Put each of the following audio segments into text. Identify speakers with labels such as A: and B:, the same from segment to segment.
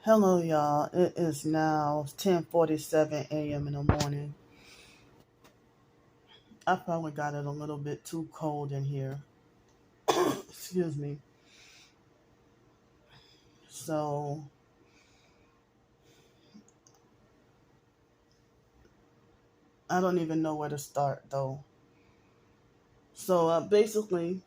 A: Hello, y'all. It is now 10:47 a.m. in the morning. I probably got it a little bit too cold in here. Excuse me. So I don't even know where to start though. So basically,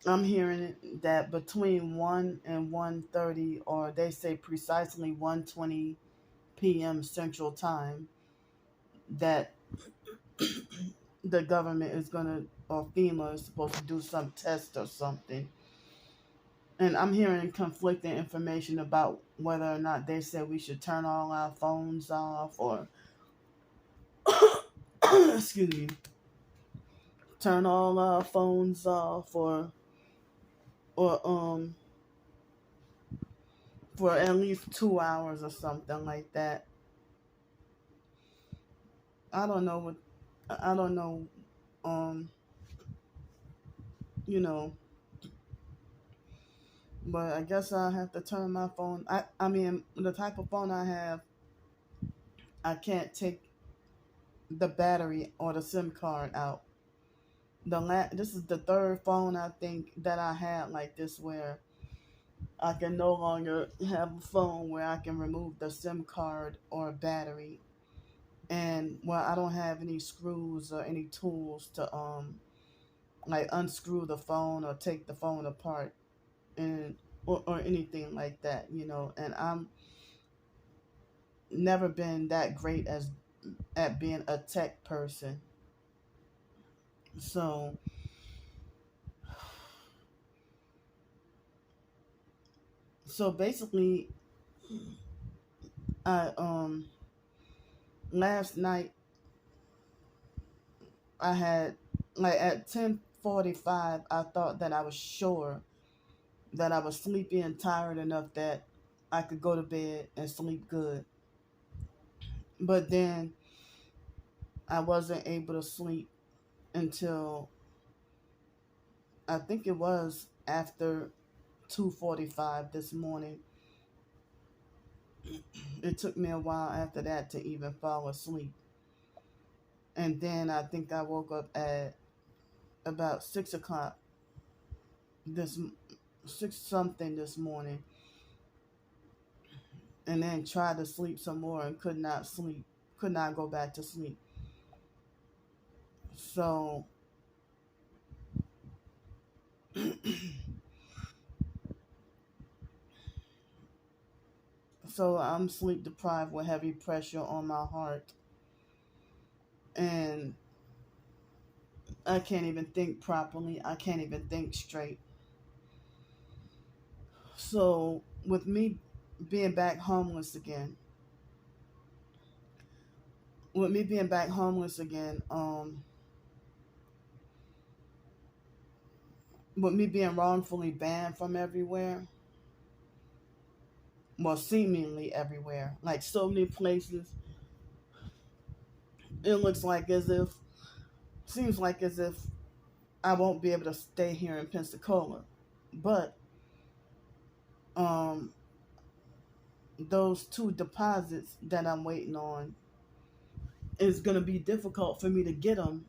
A: I'm hearing that between 1 and 1:30, or they say precisely 1:20 p.m. Central Time, that the government is gonna, or FEMA is supposed to do some test or something. And I'm hearing conflicting information about whether or not they said we should turn all our phones off, or excuse me, turn all our phones off, or for at least 2 hours or something like that. I don't know what I don't know. Um, you know, but I guess I have to turn my phone. I mean, the type of phone I have, I can't take the battery or the SIM card out. This is the third phone I think that I had like this, where I can no longer have a phone where I can remove the SIM card or battery, and well, I don't have any screws or any tools to like unscrew the phone or take the phone apart, and or anything like that, and I'm never been that great as at being a tech person. So basically, I last night I had, like, at 10:45, I thought that I was sure that I was sleepy and tired enough that I could go to bed and sleep good. But then I wasn't able to sleep until, I think it was after 2:45 this morning. It took me a while after that to even fall asleep. And then I think I woke up at about 6 o'clock, this 6 something this morning, and then tried to sleep some more and could not sleep, could not go back to sleep. So I'm sleep deprived with heavy pressure on my heart, and I can't even think properly. I can't even think straight. So with me being back homeless again, with me being wrongfully banned from everywhere, well, seemingly everywhere, like so many places, it looks like as if, seems like as if I won't be able to stay here in Pensacola. But um, those two deposits that I'm waiting on, is going to be difficult for me to get them,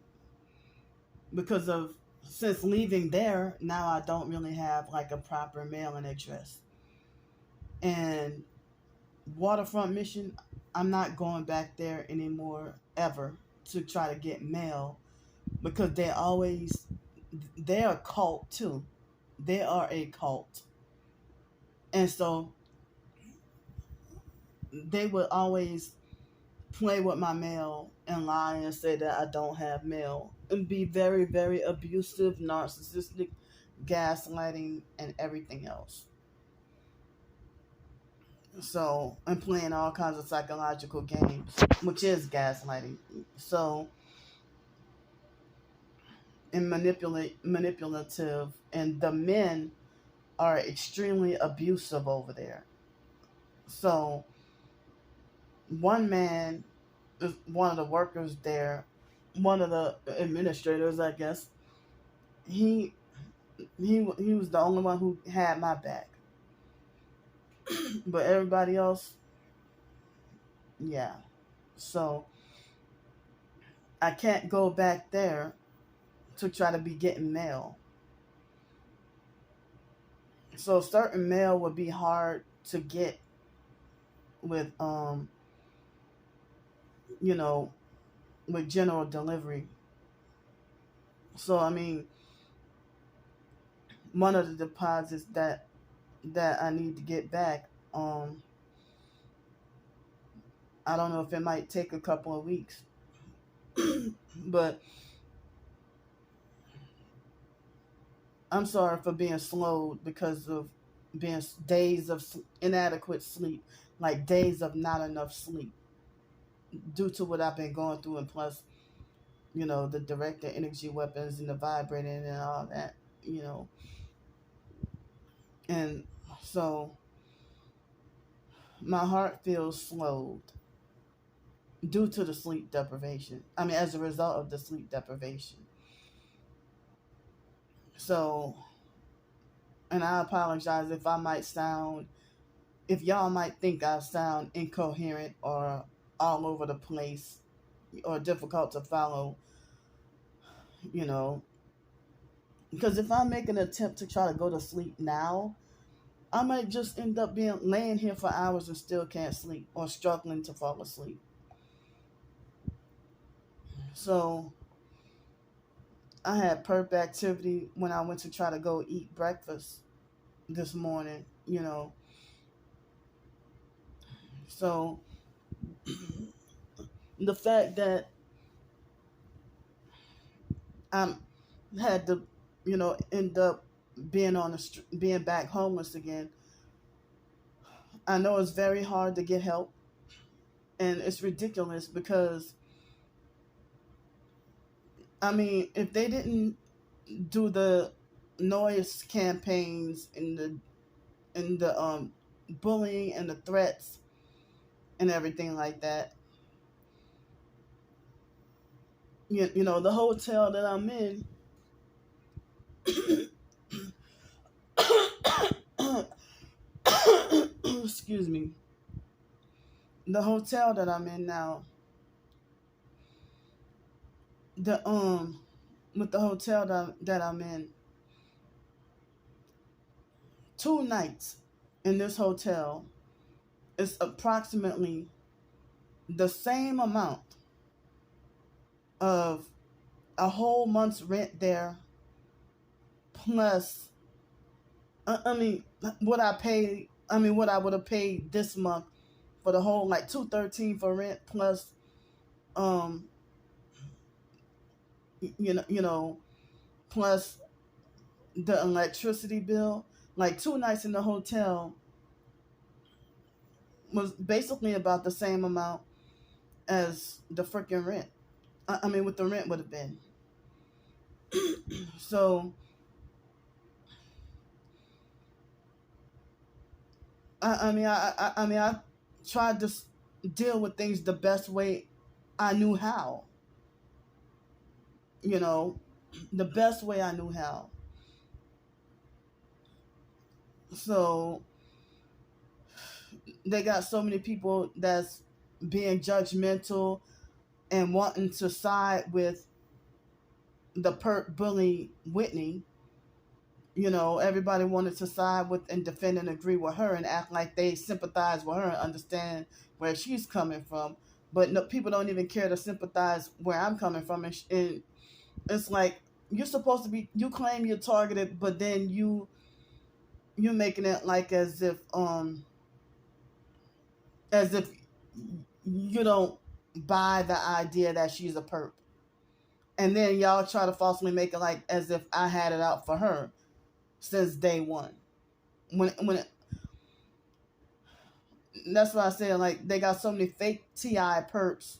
A: because of, since leaving there, now I don't really have like a proper mailing address. And Waterfront Mission, I'm not going back there anymore ever to try to get mail, because they're a cult too. They are a cult. And so they would always play with my mail and lie and say that I don't have mail, and be very, very abusive, narcissistic, gaslighting, and everything else. So, and playing all kinds of psychological games, which is gaslighting. So, and manipulative, and the men are extremely abusive over there. So, one man, one of the workers there, one of the administrators, I guess, he he was the only one who had my back. But everybody else, yeah. So I can't go back there to try to be getting mail. So certain mail would be hard to get with you know, with general delivery. So I mean, one of the deposits that I need to get back, I don't know if it might take a couple of weeks, but I'm sorry for being slowed because of being days of inadequate sleep, like days of not enough sleep due to what I've been going through, and plus, the directed energy weapons and the vibrating and all that, you know, and so my heart feels slowed due to the sleep deprivation. I mean, as a result of the sleep deprivation. So, and I apologize if I might sound, if y'all might think I sound incoherent or all over the place or difficult to follow, you know, because if I make an attempt to try to go to sleep now, I might just end up being laying here for hours and still can't sleep or struggling to fall asleep. So I had perp activity when I went to try to go eat breakfast this morning, So the fact that I had to, end up being being back homeless again, I know it's very hard to get help, and it's ridiculous because I mean, if they didn't do the noise campaigns and the bullying and the threats and everything like that, the hotel that I'm in, excuse me, the hotel that I'm in now, the with the hotel that I'm in, 2 nights in this hotel is approximately the same amount of a whole month's rent there, plus I mean what I would have paid this month for the whole, like, 213 for rent, plus um plus the electricity bill. Like, 2 nights in the hotel was basically about the same amount as the freaking rent. I mean, what the rent would have been. So I tried to deal with things the best way I knew how. You know, the best way I knew how. So they got so many people that's being judgmental and wanting to side with the perp bully Whitney. Everybody wanted to side with and defend and agree with her and act like they sympathize with her and understand where she's coming from. But no, people don't even care to sympathize where I'm coming from. And it's like, you're supposed to be, you claim you're targeted, but then you're making it like as if you don't buy the idea that she's a perp. And then y'all try to falsely make it like as if I had it out for her since day one. When that's why I say, like, they got so many fake TI perps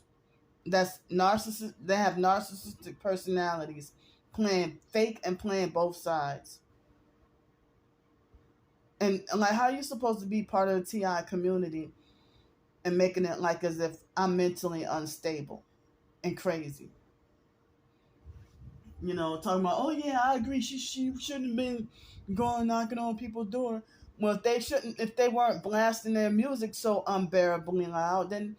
A: that's narcissist. They have narcissistic personalities, playing fake and playing both sides. And like, how are you supposed to be part of the TI community and making it like as if I'm mentally unstable and crazy? Talking about, oh yeah, I agree, she shouldn't have been going knocking on people's door. Well, if they weren't blasting their music so unbearably loud, then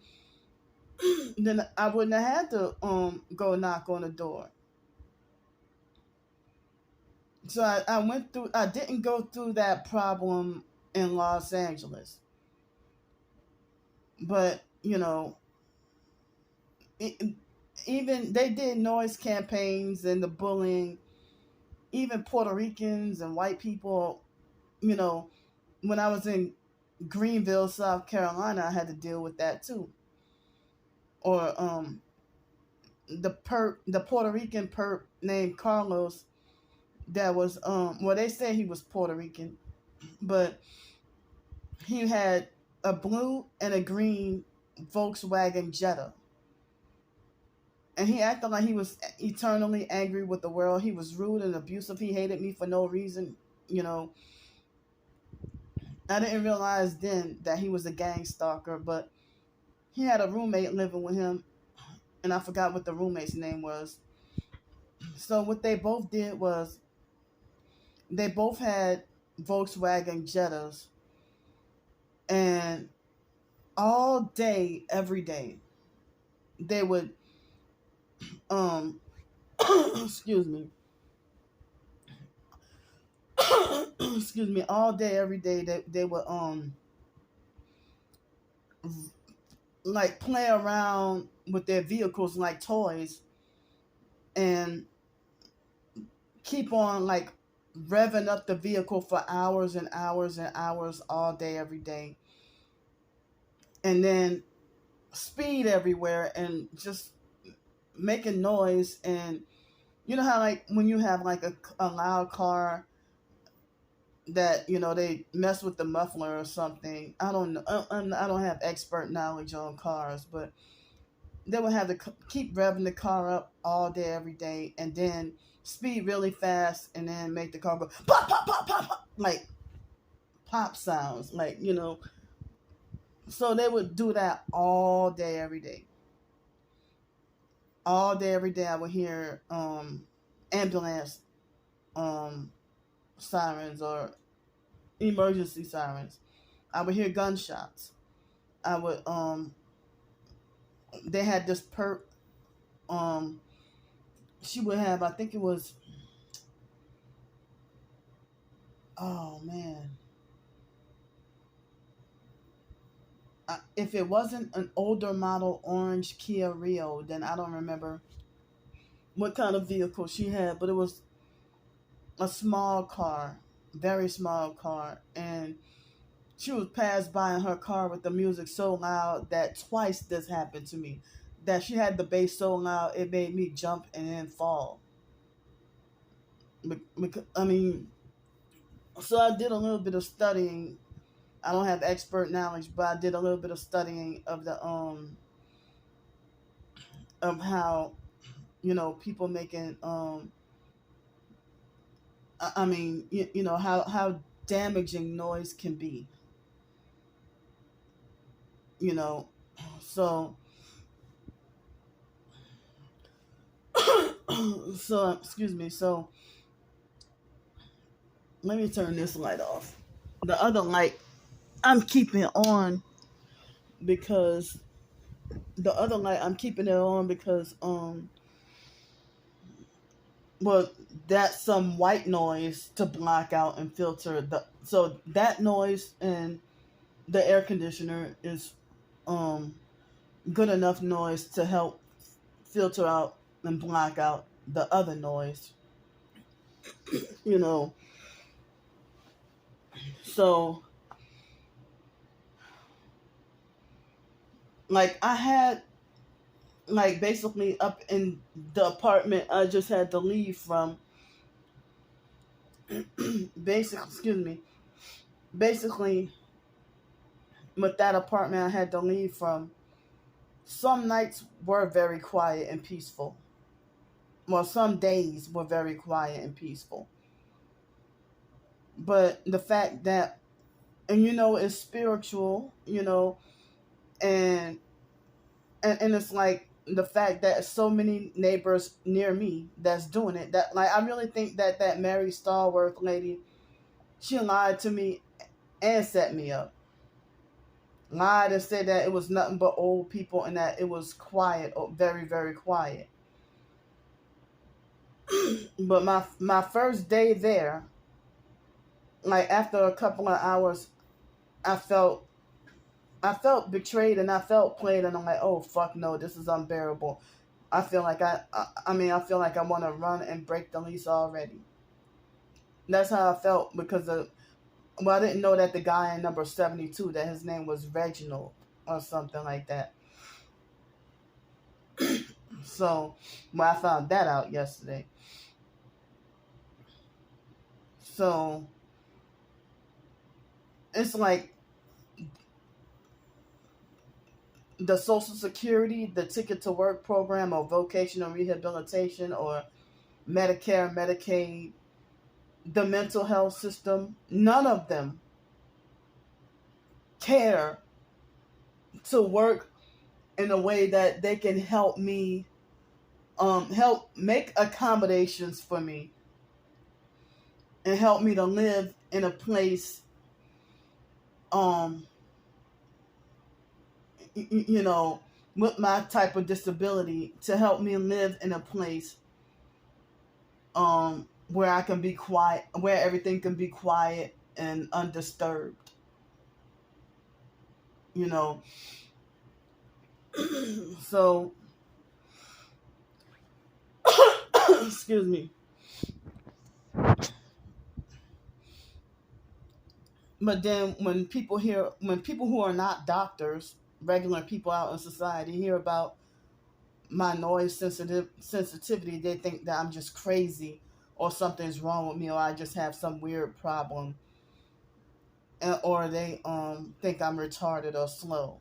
A: I wouldn't have had to go knock on the door. So I went through. I didn't go through that problem in Los Angeles, but it, even they did noise campaigns and the bullying. Even Puerto Ricans and white people, you know, when I was in Greenville, South Carolina, I had to deal with that too. Or the Puerto Rican perp named Carlos that was well, they say he was Puerto Rican, but he had a blue and a green Volkswagen Jetta. And he acted like he was eternally angry with the world. He was rude and abusive. He hated me for no reason. You know, I didn't realize then that he was a gang stalker, but he had a roommate living with him, and I forgot what the roommate's name was. So what they both did was they both had Volkswagen Jettas, and all day, every day, they would um excuse me excuse me, all day, every day, they would like play around with their vehicles like toys and keep on like revving up the vehicle for hours and hours and hours all day, every day. And then speed everywhere and just making noise. And you know how like when you have like a loud car that they mess with the muffler or something. I don't know. I don't have expert knowledge on cars, but they would have to keep revving the car up all day, every day, and then speed really fast, and then make the car go pop, pop, pop, pop, pop, like pop sounds, like So they would do that all day, every day. All day, every day, I would hear ambulance sirens or emergency sirens. I would hear gunshots. I would They had this um she would have, I think it was, oh man, if it wasn't an older model orange Kia Rio, then I don't remember what kind of vehicle she had, but it was a small car, very small car, and she would pass by in her car with the music so loud that twice this happened to me. That she had the bass so loud it made me jump and then fall. I mean, so I did a little bit of studying. I don't have expert knowledge, but I did a little bit of studying of the of how people making I mean how damaging noise can be. You know, so so excuse me. So let me turn this light off. The other light I'm keeping on because I'm keeping it on because well, that's some white noise to block out and filter so that noise and the air conditioner is um good enough noise to help filter out and block out the other noise. you know so like I had, like, basically up in the apartment I just had to leave from, basically with that apartment I had to leave from, some nights were very quiet and peaceful. Well, some days were very quiet and peaceful. But the fact that, and it's spiritual, and and it's like the fact that so many neighbors near me that's doing it, that, like, I really think that Mary Stallworth lady, she lied to me and set me up. Lied and said that it was nothing but old people and that it was quiet, very, very quiet. But my first day there, like after a couple of hours, I felt I felt betrayed and I felt played, and I'm like, oh fuck no, this is unbearable. I feel like I feel like I want to run and break the lease already. That's how I felt because I didn't know that the guy in number 72, that his name was Reginald or something like that. So, well, I found that out yesterday. So, it's like the Social Security, the Ticket to Work program, or vocational rehabilitation, or Medicare, Medicaid, the mental health system, none of them care to work in a way that they can help me, help make accommodations for me and help me to live in a place, um you know, with my type of disability, to help me live in a place where I can be quiet, where everything can be quiet and undisturbed, you know. So excuse me. But then when people who are not doctors, regular people out in society, hear about my noise sensitivity, they think that I'm just crazy or something's wrong with me or I just have some weird problem, or they think I'm retarded or slow,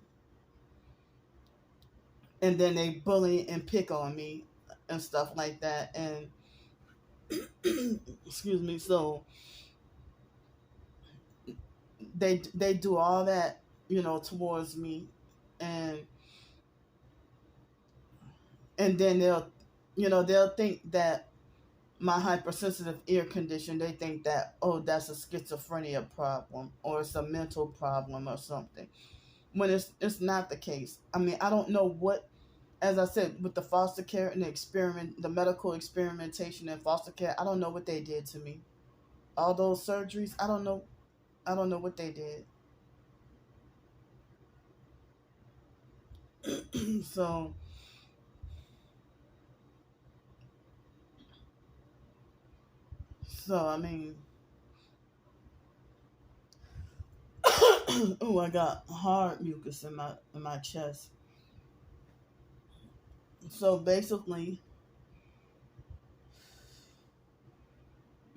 A: and then they bully and pick on me and stuff like that. And excuse me. So they do all that, towards me, and then they'll think that my hypersensitive ear condition, they think that, oh, that's a schizophrenia problem or it's a mental problem or something, when it's not the case. I mean, I don't know what, as I said, with the foster care and the medical experimentation and foster care, I don't know what they did to me. All those surgeries, I don't know what they did. So I mean, oh, I got hard mucus in my chest. So basically,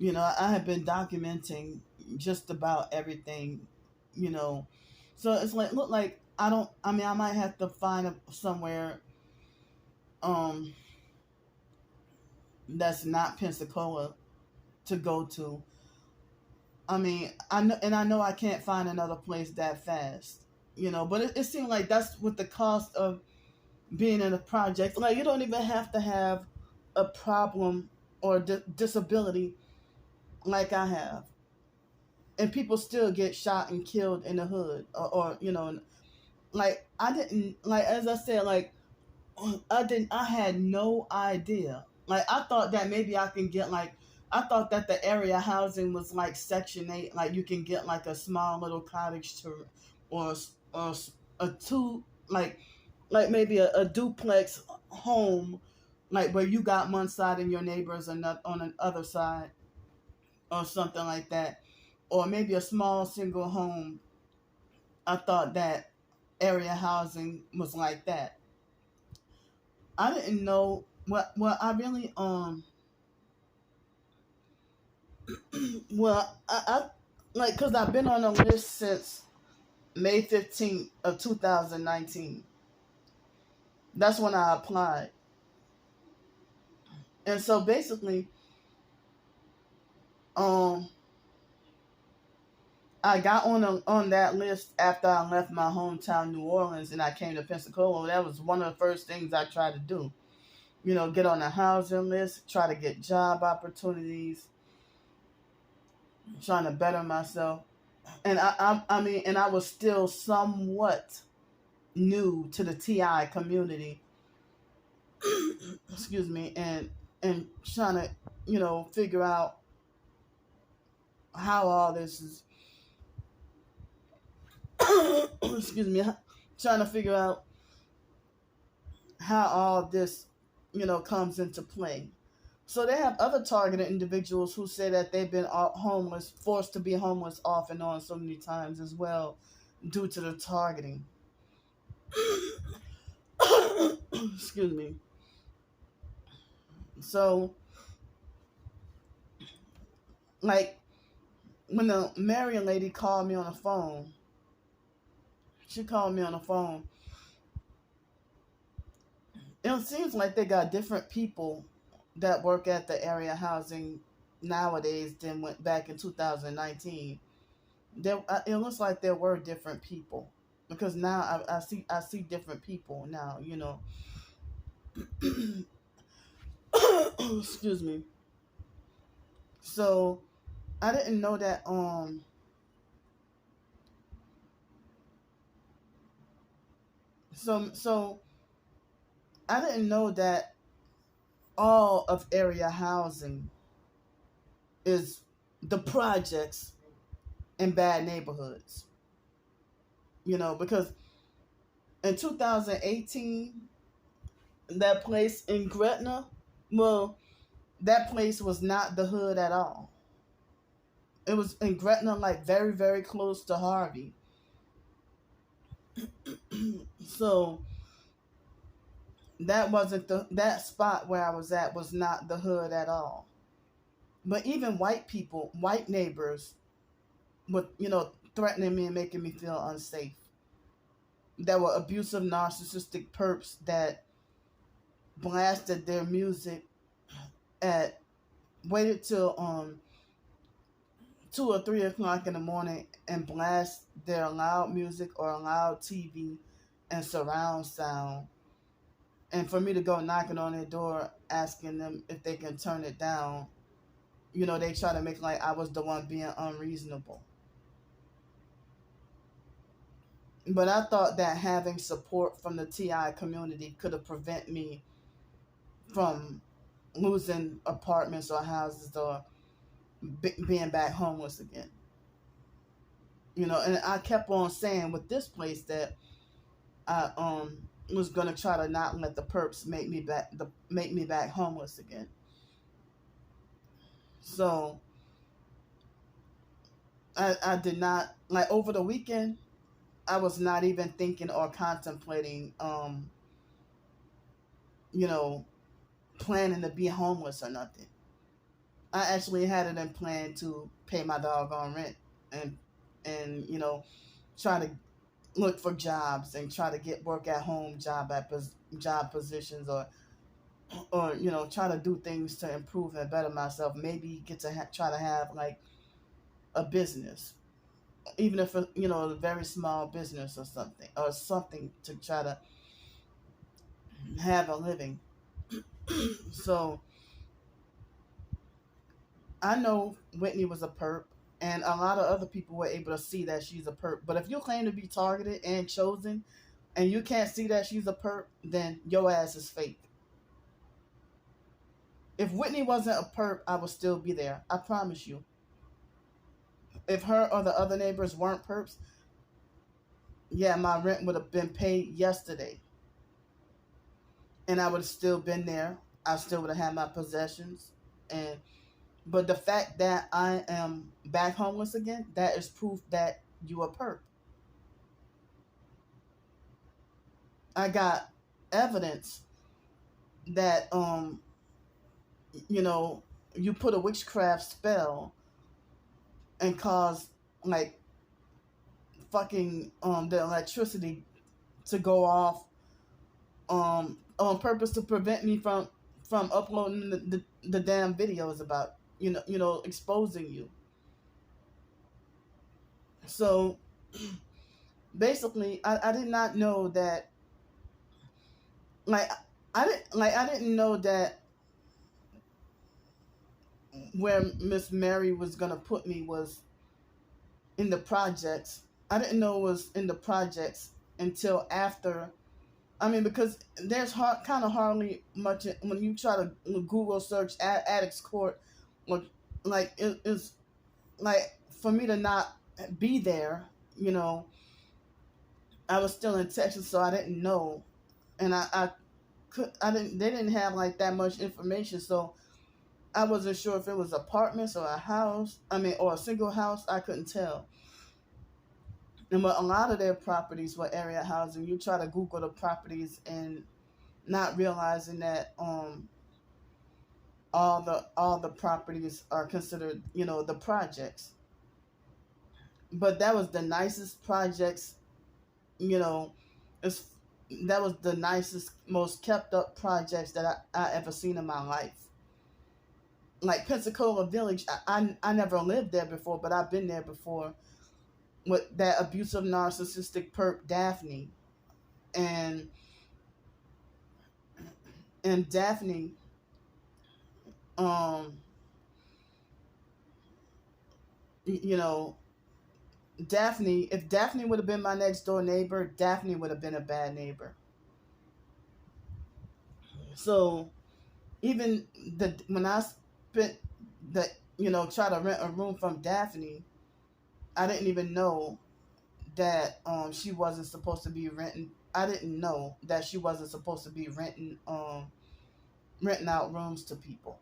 A: I have been documenting just about everything, you know. So it's like, look, like I don't. I mean, I might have to find somewhere, um, that's not Pensacola to go to. I mean, I know I can't find another place that fast, But it seemed like that's with the cost of being in a project. Like, you don't even have to have a problem or disability like I have, and people still get shot and killed in the hood, or like I didn't, like, as I said, like I had no idea. Like, I thought that maybe I can get, like, I thought that the area housing was like Section 8, like you can get like a small little cottage to, or or a two, like maybe a duplex home, like where you got one side and your neighbors on the other side, or something like that, or maybe a small single home. I thought that area housing was like that. I didn't know what I really well I like, because I've been on a list since May 15th of 2019. That's when I applied. And so basically, um I got on that list after I left my hometown, New Orleans, and I came to Pensacola. That was one of the first things I tried to do. Get on the housing list, try to get job opportunities, trying to better myself. And I mean, and I was still somewhat new to the TI community. Excuse me, and trying to, figure out how all this is. Excuse me, trying to figure out how all this, comes into play. So they have other targeted individuals who say that they've been homeless, forced to be homeless off and on so many times as well, due to the targeting. Excuse me. So, like, when the Marion lady called me on the phone, she called me on the phone. It seems like they got different people that work at the area housing nowadays than went back in 2019. There, it looks like there were different people because now I see different people now. Excuse me. So I didn't know that. So I didn't know that all of area housing is the projects in bad neighborhoods. Because in 2018, that place in Gretna, well, that place was not the hood at all. It was in Gretna, like very, very close to Harvey. So that wasn't that spot where I was at was not the hood at all. But even white people, white neighbors, were threatening me and making me feel unsafe. There were abusive, narcissistic perps that blasted their music at waited till 2 or 3 o'clock in the morning and blast their loud music or loud TV and surround sound. And for me to go knocking on their door asking them if they can turn it down, they try to make like I was the one being unreasonable. But I thought that having support from the TI community could have prevented me from losing apartments or houses or being back homeless again. And I kept on saying with this place that I was gonna try to not let the perps make me back homeless again. So I did not, like, over the weekend. I was not even thinking or contemplating you know planning to be homeless or nothing. I actually had it in plan to pay my doggone rent and try to look for jobs and try to get work at home job positions or try to do things to improve and better myself. Maybe get to try to have like a business, even if a very small business or something to try to have a living. So I know Whitney was a perp, and a lot of other people were able to see that she's a perp. But if you claim to be targeted and chosen, and you can't see that she's a perp, then your ass is fake. If Whitney wasn't a perp, I would still be there. I promise you. If her or the other neighbors weren't perps, yeah, my rent would have been paid yesterday, and I would have still been there. I still would have had my possessions, and but the fact that I am back homeless again, that is proof that you a perp. I got evidence that you know you put a witchcraft spell and cause like fucking the electricity to go off on purpose to prevent me from uploading the damn videos about exposing you. So basically I did not know that, like I didn't know that where Miss Mary was gonna put me was in the projects. I didn't know it was in the projects until after. I mean, because there's kind of hardly much when you try to Google search addicts court, like it's like for me to not be there. You know, I was still in Texas, so I didn't know, and I didn't. They didn't have like that much information, so I wasn't sure if it was apartments or a house. I mean, or a single house. I couldn't tell. And but a lot of their properties were area housing. You try to Google the properties and not realizing that all the properties are considered, the projects. But that was the nicest projects, you know, it's that was the nicest, most kept up projects that I ever seen in my life. Like Pensacola Village, I never lived there before, but I've been there before with that abusive narcissistic perp Daphne. And Daphne, um, you know, Daphne, if Daphne would have been my next door neighbor, Daphne would have been a bad neighbor. So even when I spent the try to rent a room from Daphne, I didn't even know that she wasn't supposed to be renting. I didn't know that she wasn't supposed to be renting out rooms to people.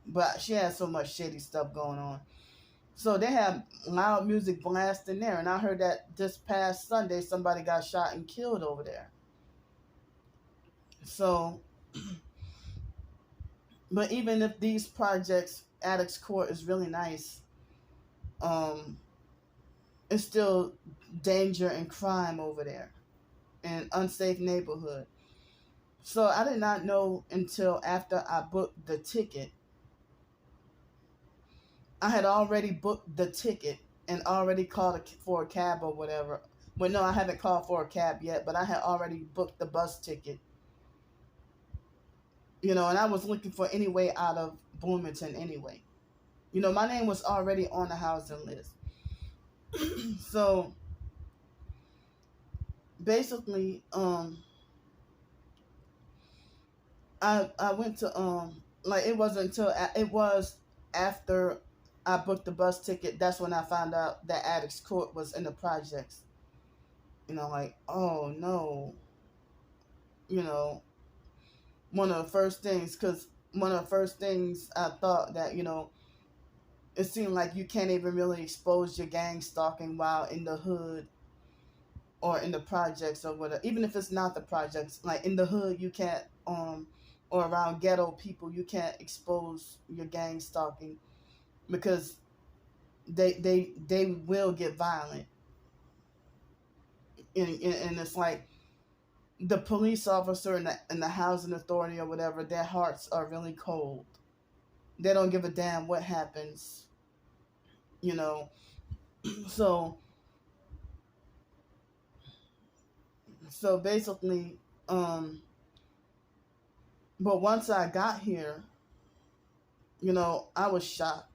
A: But she had so much shady stuff going on. So they have loud music blasting there, and I heard that this past Sunday somebody got shot and killed over there. So, but even if these projects, Addicts Court is really nice, um, it's still danger and crime over there, and unsafe neighborhood. So I did not know until after I booked the ticket. I had already booked the ticket and already called for a cab or whatever. But no, I haven't called for a cab yet, but I had already booked the bus ticket. And I was looking for any way out of Bloomington anyway. My name was already on the housing list. So basically, I went to like it was after I booked the bus ticket. That's when I found out that Addicts Court was in the projects. Like, oh no. You know, one of the first things, because one of the first things I thought that it seemed like you can't even really expose your gang stalking while in the hood or in the projects or whatever. Even if it's not the projects, like in the hood, you can't or around ghetto people, you can't expose your gang stalking because they will get violent. And it's like the police officer and the housing authority or whatever, their hearts are really cold. They don't give a damn what happens, you know. So basically, but once I got here, I was shocked.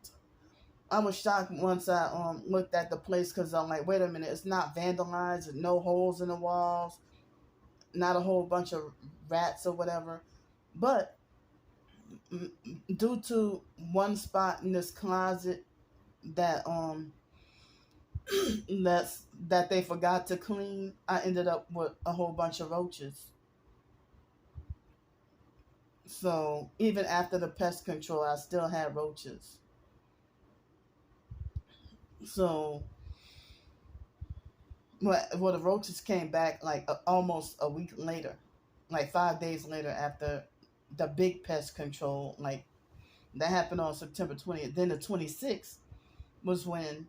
A: I was shocked once I looked at the place because I'm like, wait a minute, it's not vandalized, no holes in the walls, not a whole bunch of rats or whatever. But due to one spot in this closet that that they forgot to clean, I ended up with a whole bunch of roaches. So even after the pest control, I still had roaches. So well, the roaches came back like almost a week later, like 5 days later after the big pest control. Like that happened on September 20th. Then the 26th was when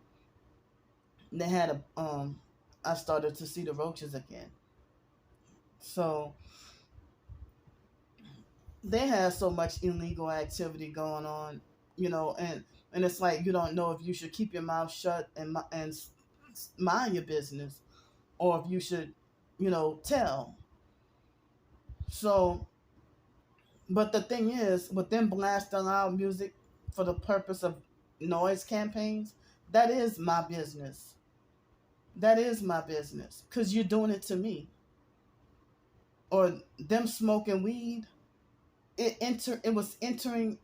A: they had I started to see the roaches again. So they had so much illegal activity going on, and it's like you don't know if you should keep your mouth shut and mind your business, or if you should, tell. So, but the thing is, with them blasting loud music for the purpose of noise campaigns, That is my business. That is my business. Because you're doing it to me. Or them smoking weed. It was entering,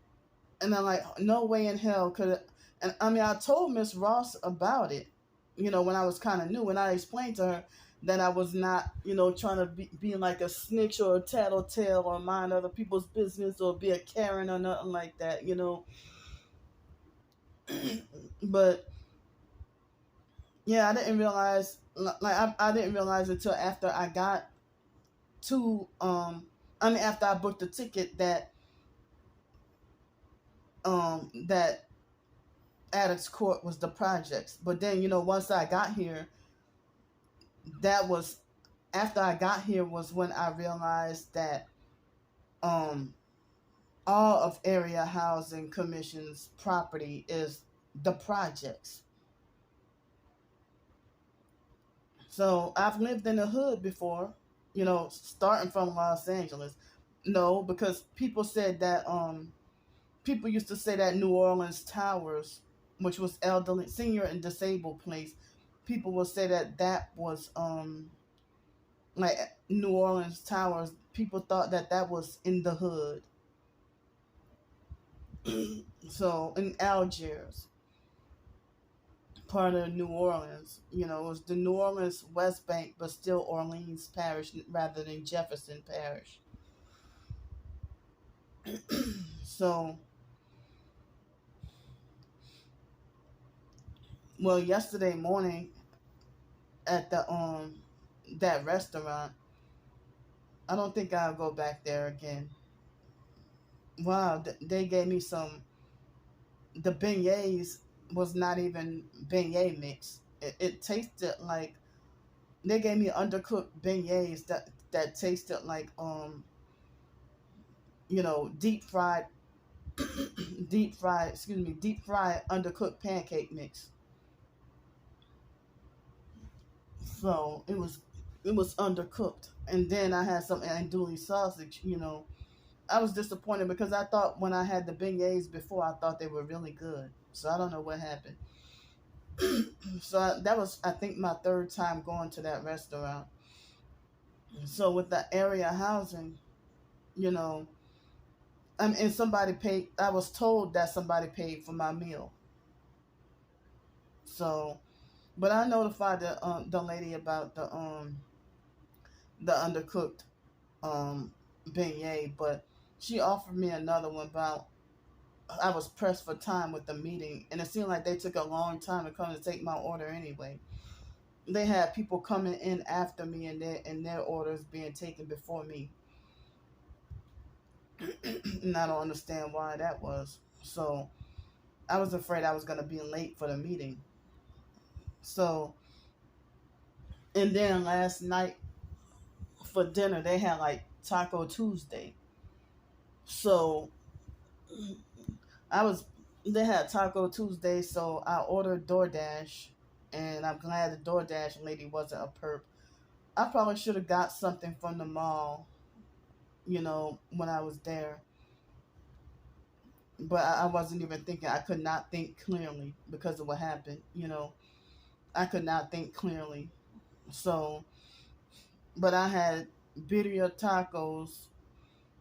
A: and I'm like, no way in hell could it. And I mean, I told Miss Ross about it, when I was kind of new, and I explained to her that I was not, trying to be like a snitch or a tattletale or mind other people's business or be a Karen or nothing like that. But yeah, I didn't realize, like, I didn't realize until after I got to, after I booked the ticket that Addicts Court was the projects. But then, once I got here, that was after I got here was when I realized that um all of Area Housing Commission's property is the projects. So I've lived in the hood before, starting from Los Angeles. No, because people used to say that New Orleans Towers, which was elderly, senior and disabled place, people will say that was like New Orleans Towers. People thought that was in the hood. So in Algiers, part of New Orleans, it was the New Orleans West Bank, but still Orleans Parish rather than Jefferson Parish. So, well, yesterday morning at the that restaurant, I don't think I'll go back there again. Wow, they gave me the beignets was not even beignet mix. It tasted like they gave me undercooked beignets that tasted like deep fried deep fried undercooked pancake mix. So it was undercooked. And then I had some andouille sausage. I was disappointed because I thought when I had the beignets before, I thought they were really good. So I don't know what happened. So that was, I think, my third time going to that restaurant. So with the area housing, you know, and somebody paid. I was told that somebody paid for my meal. So, but I notified the lady about the undercooked beignet, but she offered me another one. But I was pressed for time with the meeting, and it seemed like they took a long time to come to take my order anyway. They had people coming in after me, and their orders being taken before me. And I don't understand why that was. So I was afraid I was gonna be late for the meeting. So, and then last night for dinner they had like Taco Tuesday. So I was they had Taco Tuesday, so I ordered DoorDash, and I'm glad the DoorDash lady wasn't a perp. I probably should have got something from the mall, when I was there. But I wasn't even thinking. I could not think clearly because of what happened. I could not think clearly. So, but I had birria tacos.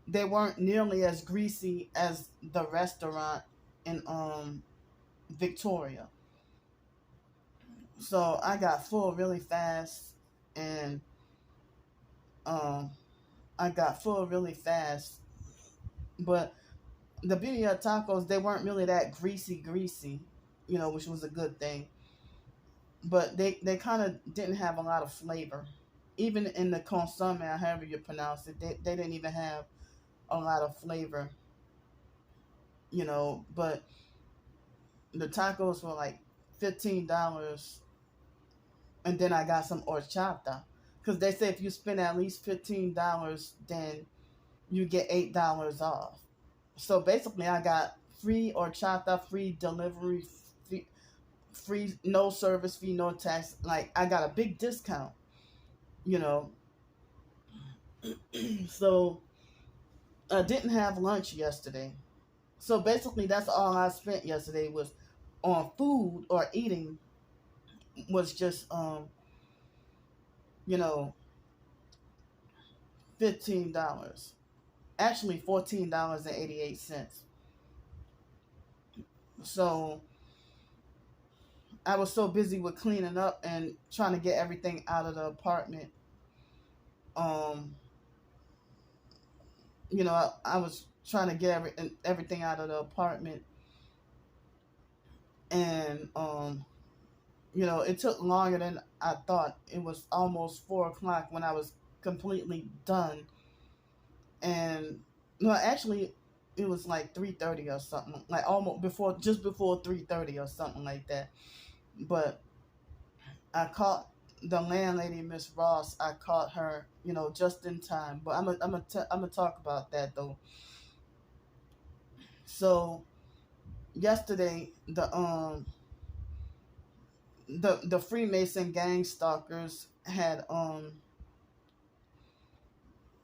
A: They weren't nearly as greasy as the restaurant in Victoria. So I got full really fast, and um I got full really fast. But the birria tacos, they weren't really that greasy, which was a good thing. But they kind of didn't have a lot of flavor. Even in the consomme, however you pronounce it, they didn't even have a lot of flavor. But the tacos were like $15, and then I got some horchata. Because they say if you spend at least $15, then you get $8 off. So basically, I got free horchata, free delivery, free no service fee, no tax. Like, I got a big discount, you know. So I didn't have lunch yesterday. So basically, that's all I spent yesterday was on food or eating was just you know, $15. Actually $14.88. So I was so busy with cleaning up and trying to get everything out of the apartment. Um, I was trying to get everything out of the apartment, and it took longer than I thought. It was almost 4 o'clock when I was completely done, and no, actually, it was like 3:30 or something, like almost just before 3:30 or something like that. But I caught the landlady, Miss Ross. I caught her, just in time. But I'm gonna talk about that though. So yesterday, the Freemason gang stalkers had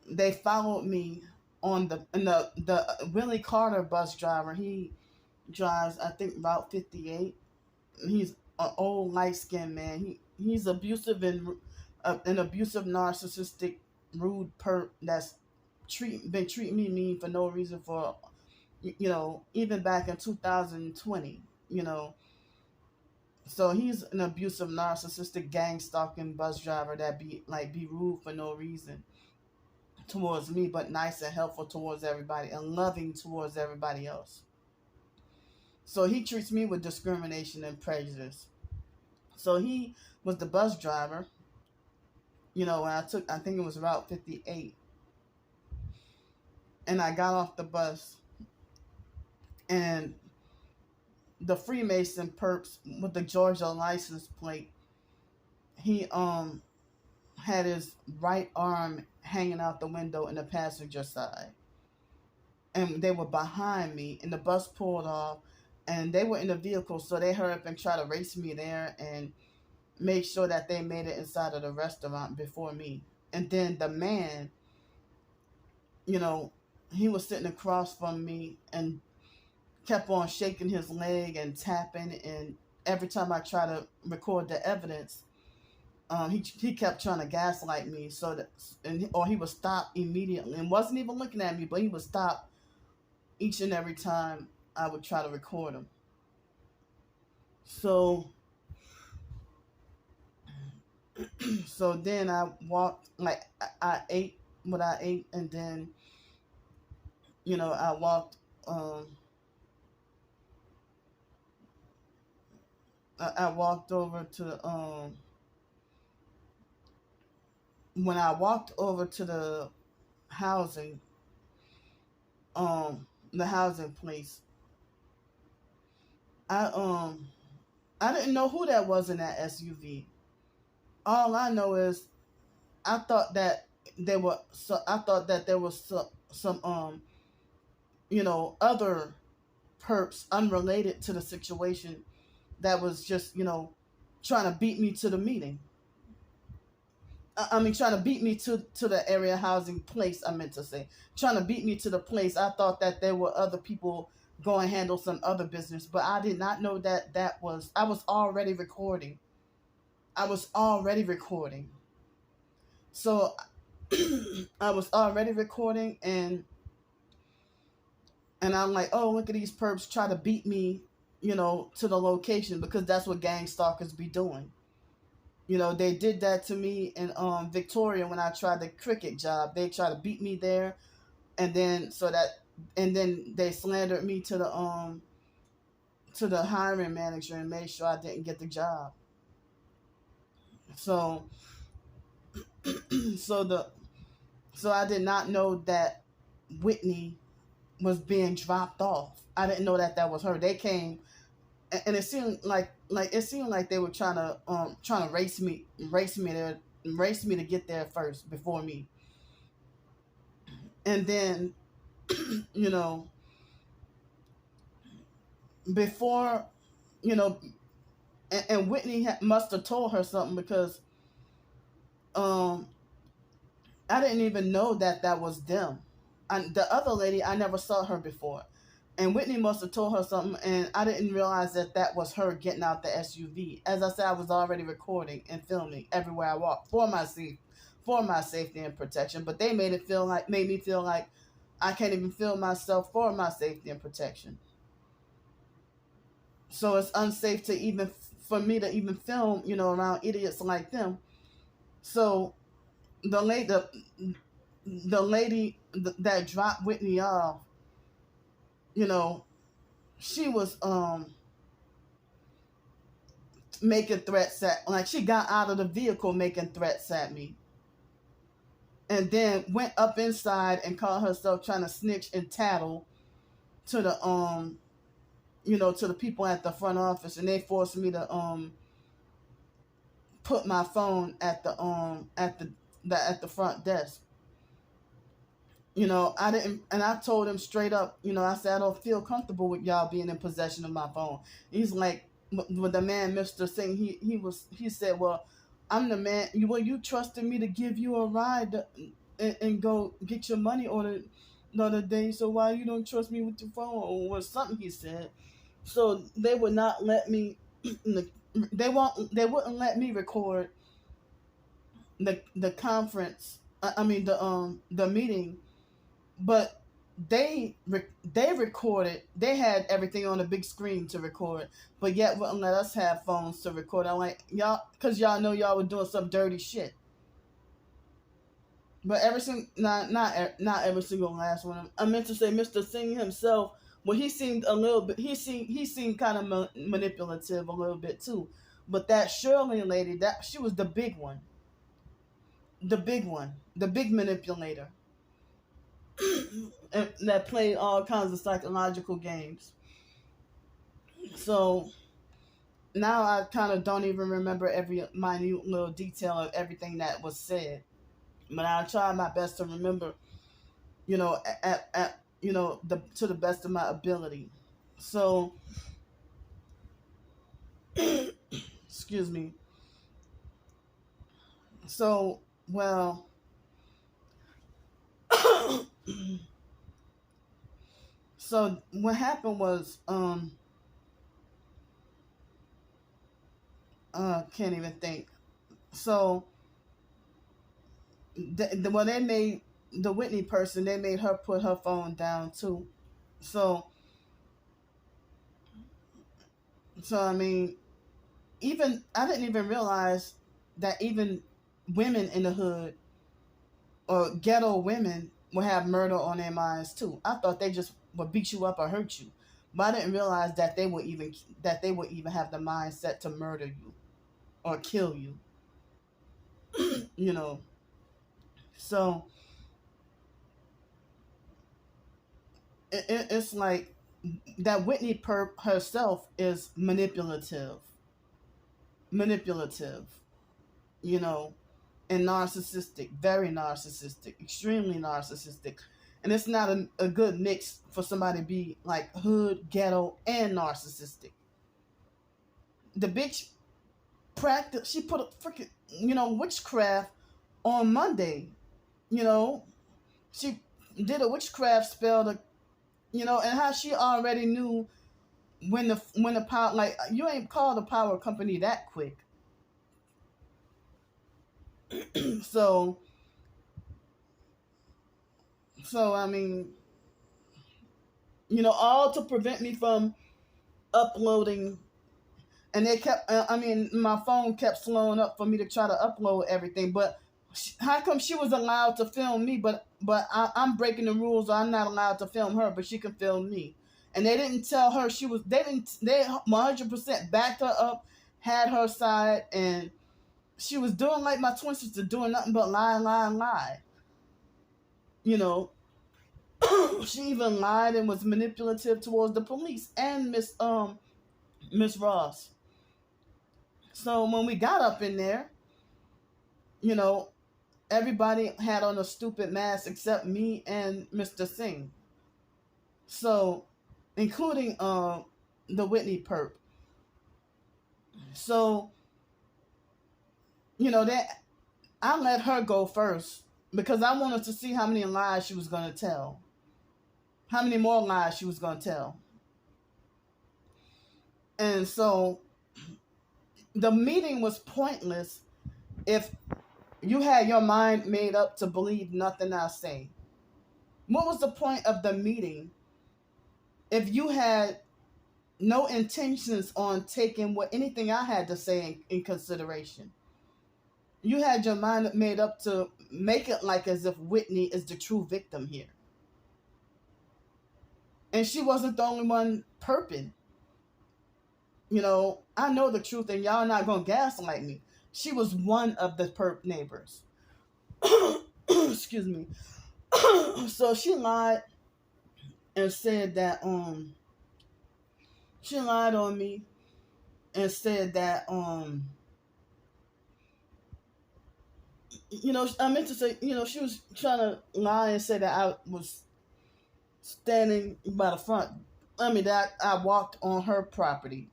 A: they followed me on the Willie Carter bus driver. He drives, I think, Route 58. He's an old light skinned man. He's abusive and an abusive, narcissistic, rude perp that's been treating me mean for no reason for even back in 2020. So he's an abusive, narcissistic, gang stalking bus driver that be rude for no reason towards me, but nice and helpful towards everybody and loving towards everybody else. So he treats me with discrimination and prejudice. So he was the bus driver, when I think it was Route 58. And I got off the bus, and the Freemason perps with the Georgia license plate, he had his right arm hanging out the window in the passenger side. And they were behind me, and the bus pulled off, and they were in the vehicle, so they hurried up and tried to race me there and make sure that they made it inside of the restaurant before me. And then the man, he was sitting across from me and kept on shaking his leg and tapping, and every time I try to record the evidence, he kept trying to gaslight me, or he would stop immediately and wasn't even looking at me, but he would stop each and every time I would try to record him. So then I walked, like I ate what I ate, and then I walked I walked over to when I walked over to the housing place, I didn't know who that was in that SUV. All I know is I thought that there was some other perps unrelated to the situation that was just trying to beat me to the meeting. I mean, trying to beat me to the area housing place. I meant to say, trying to beat me to the place. I thought that there were other people going to handle some other business, but I did not know that was. I was already recording. So I was already recording, and I'm like, oh, look at these perps try to beat me, to the location, because that's what gang stalkers be doing. They did that to me in Victoria when I tried the cricket job. They tried to beat me there, and then they slandered me to the hiring manager and made sure I didn't get the job. So so I did not know that Whitney was being dropped off. I didn't know that was her. They came, and it seemed like they were trying to race me to get there first before me. And then before and Whitney must have told her something, because I didn't even know that was them. The other lady, I never saw her before. And Whitney must have told her something, and I didn't realize that that was her getting out the SUV. As I said, I was already recording and filming everywhere I walked for my safety and protection. But they made me feel like I can't even film myself for my safety and protection. So it's unsafe to even for me to even film, around idiots like them. So the lady, the lady that dropped Whitney off, you know, she was making threats at, like, she got out of the vehicle making threats at me, and then went up inside and called herself trying to snitch and tattle to the to the people at the front office, and they forced me to put my phone at the front desk. I didn't, and I told him straight up, I said, I don't feel comfortable with y'all being in possession of my phone. He's like, with the man, Mr. Singh, he said, well, I'm the man, you trusted me to give you a ride and go get your money ordered the other day, so why you don't trust me with your phone, or something he said. So they would not let me, they wouldn't let me record the conference, I mean the meeting, but they recorded. They had everything on a big screen to record, but yet wouldn't let us have phones to record. I'm like, y'all, because y'all know y'all were doing some dirty shit. But every single, not every single last one. I meant to say Mr. Singh himself. Well, he seemed a little bit. He seemed kind of manipulative a little bit too. But that Shirley lady, that she was the big one, the big manipulator. And that played all kinds of psychological games. So now I kind of don't even remember every minute little detail of everything that was said, but I try my best to remember, at to the best of my ability. So, excuse me. So, well, so what happened was, can't even think. So, when they made the Whitney person, they made her put her phone down too. So, I mean, even I didn't even realize that even women in the hood or ghetto women will have murder on their minds too. I thought they just would beat you up or hurt you, but I didn't realize that they would even have the mindset to murder you or kill you. you know. So it's like that Whitney Perp herself is manipulative, you know, and narcissistic, very narcissistic, extremely narcissistic. And it's not a good mix for somebody to be like hood, ghetto, and narcissistic. The bitch she put a freaking, witchcraft on Monday. You know, she did a witchcraft spell to, and how she already knew when the power, like, you ain't called the power company that quick. so I mean, all to prevent me from uploading. And they kept, I mean, my phone kept slowing up for me to try to upload everything. But how come she was allowed to film me, but I'm breaking the rules, so I'm not allowed to film her, but she can film me? And they didn't tell her they 100% backed her up, had her side, and she was doing like my twin sister, doing nothing but lie, lie, lie. You know, she even lied and was manipulative towards the police and Miss Ross. So when we got up in there, you know, everybody had on a stupid mask except me and Mr. Singh. So, including the Whitney perp. So, that I let her go first because I wanted to see how many lies she was gonna tell. how many more lies she was going to tell. And so the meeting was pointless if you had your mind made up to believe nothing I say. What was the point of the meeting if you had no intentions on taking what anything I had to say in consideration? You had your mind made up to make it like as if Whitney is the true victim here. And she wasn't the only one perping. I know the truth and y'all not going to gaslight me. She was one of the perp neighbors. Excuse me. So she lied and said that she lied on me and said that I meant to say, she was trying to lie and say that I was standing by the front. That I walked on her property.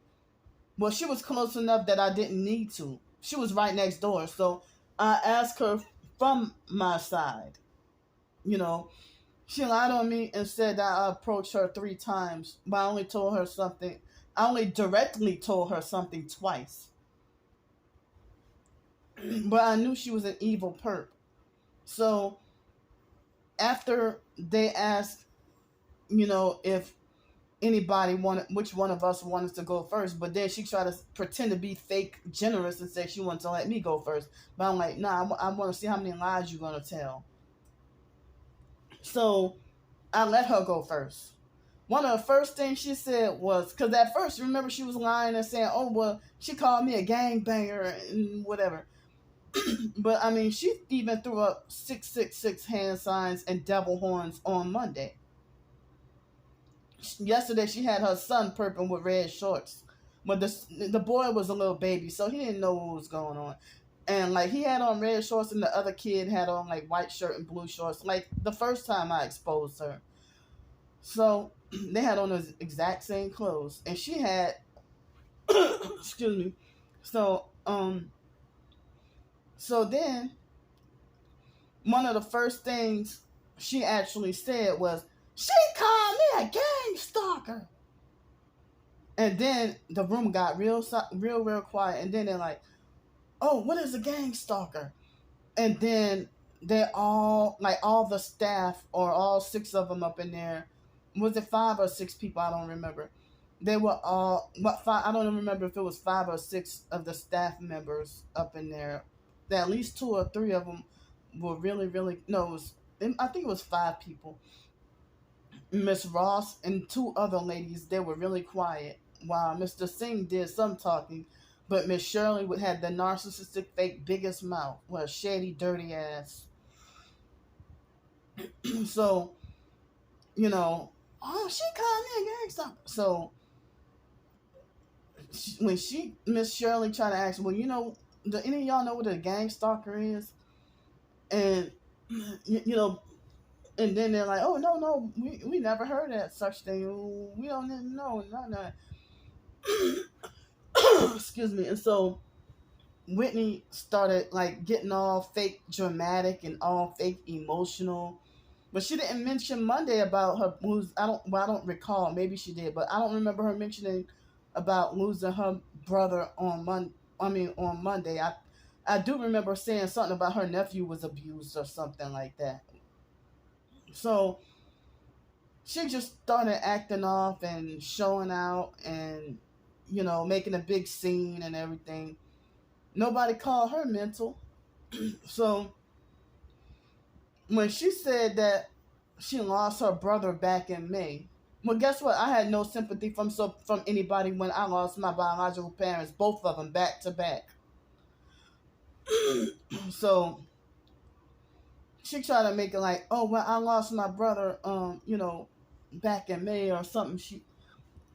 A: Well, she was close enough that I didn't need to. She was right next door. So I asked her from my side. She lied on me and said that I approached her 3 times, but I only told her something. I only directly told her something twice. But I knew she was an evil perp. So after they asked, if anybody wanted, which one of us wanted to go first, but then she tried to pretend to be fake generous and say she wanted to let me go first. But I'm like, nah, I want to see how many lies you're going to tell. So I let her go first. One of the first things she said was, because at first, remember, she was lying and saying, oh, well, she called me a gangbanger and whatever. But she even threw up 666 hand signs and devil horns on Monday. Yesterday she had her son perping with red shorts, but the boy was a little baby, so he didn't know what was going on. And like he had on red shorts, and the other kid had on like white shirt and blue shorts. Like the first time I exposed her, so they had on those exact same clothes, and she had, excuse me. So then one of the first things she actually said was, she called me a gang stalker. And then the room got real quiet. And then they're like, oh, what is a gang stalker? And then they all, like all the staff, or all 6 of them up in there, was it 5 or 6 people? I don't remember. They were all, I don't remember if it was 5 or 6 of the staff members up in there. At least 2 or 3 of them were really, really, no, I think it was 5 people. Miss Ross and 2 other ladies, they were really quiet while Mr. Singh did some talking, but Miss Shirley would have the narcissistic, fake, biggest mouth with a shady, dirty ass. So, oh, she called me a gangster. So, when Miss Shirley tried to ask, well, do any of y'all know what a gang stalker is? And, and then they're like, oh, no, we never heard that such thing. We don't know, no. Excuse me. And so Whitney started like getting all fake dramatic and all fake emotional. But she didn't mention Monday about her I don't recall. Maybe she did, but I don't remember her mentioning about losing her brother on Monday. I do remember saying something about her nephew was abused or something like that. So she just started acting off and showing out and, making a big scene and everything. Nobody called her mental. So when she said that she lost her brother back in May, well, guess what? I had no sympathy from anybody when I lost my biological parents, both of them back to back. So she tried to make it like, oh, well, I lost my brother, back in May or something.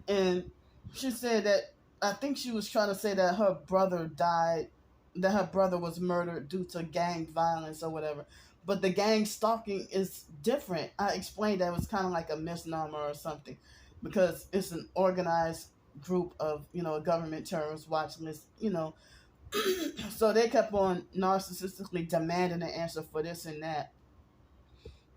A: And she said that, I think she was trying to say that her brother died, that her brother was murdered due to gang violence or whatever. But the gang stalking is different. I explained that it was kind of like a misnomer or something, because it's an organized group of, government terrorist watch list, So they kept on narcissistically demanding an answer for this and that.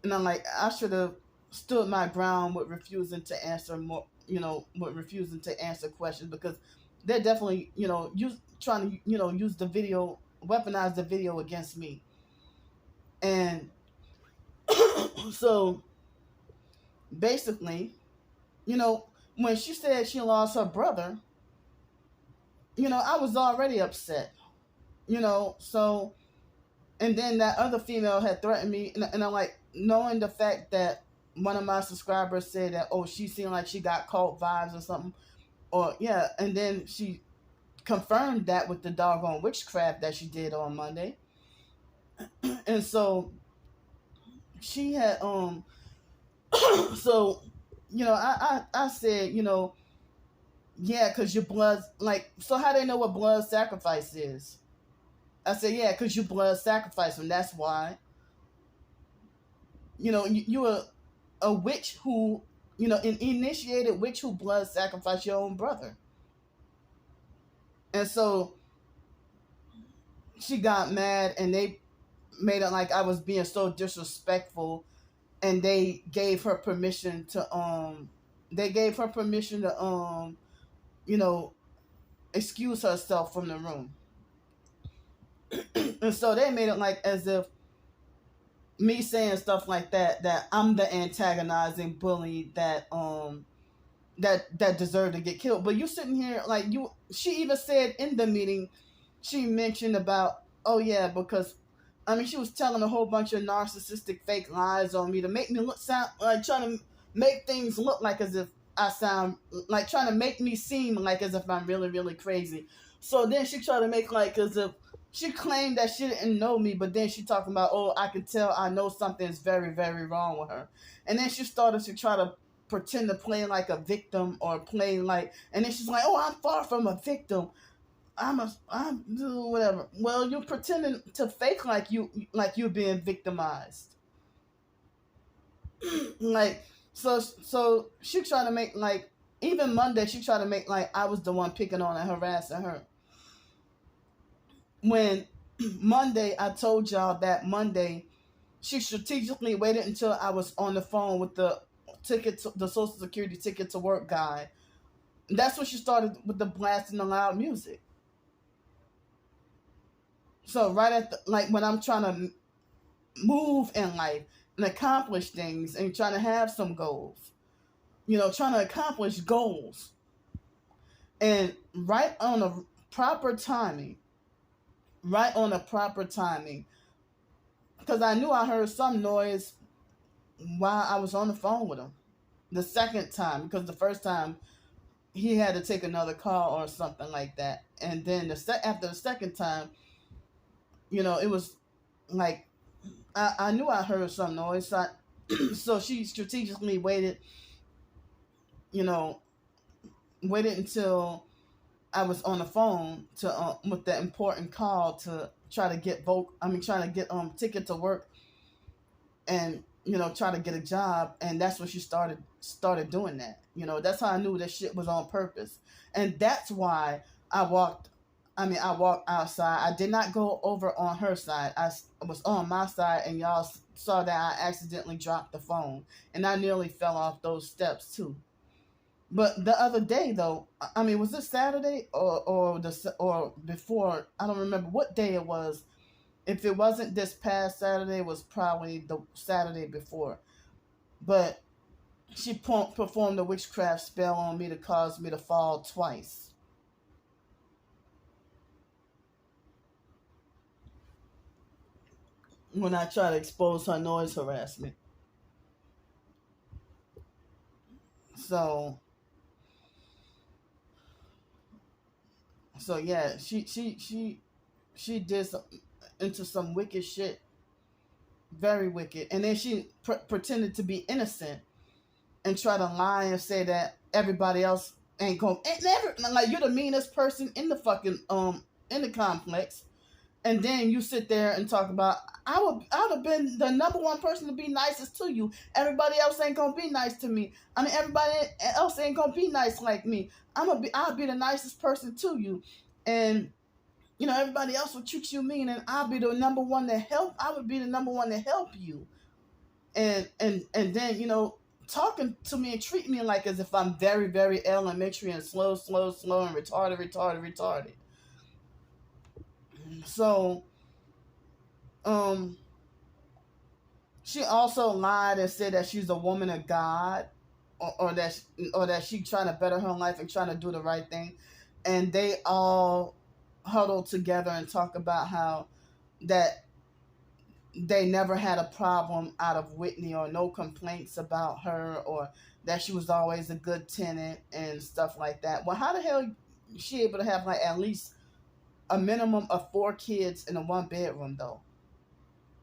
A: And I'm like, I should have stood my ground with refusing to answer more, with refusing to answer questions, because they're definitely, trying to, use the video, weaponize the video against me. And so basically, you know, when she said she lost her brother, I was already upset, so, and then that other female had threatened me, and I'm like, knowing the fact that one of my subscribers said that, oh, she seemed like she got cult vibes or something, or yeah, and then she confirmed that with the doggone witchcraft that she did on Monday. And so she had so, I said, yeah, because your blood, like, so how they know what blood sacrifice is? I said, yeah, because you blood sacrifice, and that's why. You a witch who, an initiated witch who blood sacrificed your own brother. And so she got mad, and they made it like I was being so disrespectful, and they gave her permission to you know excuse herself from the room. And so they made it like as if me saying stuff like that I'm the antagonizing bully that deserved to get killed. But you sitting here like she even said in the meeting, she mentioned about, oh yeah, because I mean, she was telling a whole bunch of narcissistic fake lies on me to make me sound like, trying to make things look like as if I sound like, trying to make me seem like as if I'm really, really crazy. So then she tried to make like as if she claimed that she didn't know me, but then she talking about, oh, I can tell I know something's very, very wrong with her. And then she started to try to pretend to play like a victim, or play like, and then she's like, oh, I'm far from a victim. I'm whatever. Well, you're pretending to fake like you're being victimized. Like, so she tried to make like, even Monday she tried to make like I was the one picking on and harassing her. When Monday, I told y'all that Monday she strategically waited until I was on the phone with the Social Security ticket to work guy. That's when she started with the blasting the loud music. So right at like when I'm trying to move in life and accomplish things and trying to have some goals, trying to accomplish goals, and proper timing, right on the proper timing, because I knew I heard some noise while I was on the phone with him. The second time, because the first time he had to take another call or something like that, and then after the second time, it was like I knew I heard some noise. So she strategically you know, waited until I was on the phone to with the important call to try to get trying to get ticket to work, and try to get a job. And that's when she started doing that. That's how I knew that shit was on purpose. And that's why I walked outside. I did not go over on her side. I was on my side, and y'all saw that I accidentally dropped the phone, and I nearly fell off those steps too. But the other day, though, I mean, was this Saturday or before? I don't remember what day it was. If it wasn't this past Saturday, it was probably the Saturday before. But she performed a witchcraft spell on me to cause me to fall twice. When I try to expose her noise harassment. So yeah, she did into some wicked shit, very wicked. And then she pretended to be innocent and try to lie and say that everybody else ain't going, and like, you're the meanest person in the fucking in the complex. And then you sit there and talk about, I would have been the number one person to be nicest to you. Everybody else ain't gonna be nice to me. I mean, everybody else ain't gonna be nice like me. I'll be the nicest person to you. And everybody else will treat you mean, and I'll be the number one to help. I would be the number one to help you. And then talking to me and treating me like as if I'm very, very elementary and slow, slow, slow, and retarded, retarded, retarded. So, um, she also lied and said that she's a woman of God, or that she trying to better her life and trying to do the right thing. And they all huddle together and talk about how that they never had a problem out of Whitney, or no complaints about her, or that she was always a good tenant and stuff like that. Well, how the hell is she able to have like at least a minimum of 4 kids in a 1 bedroom though?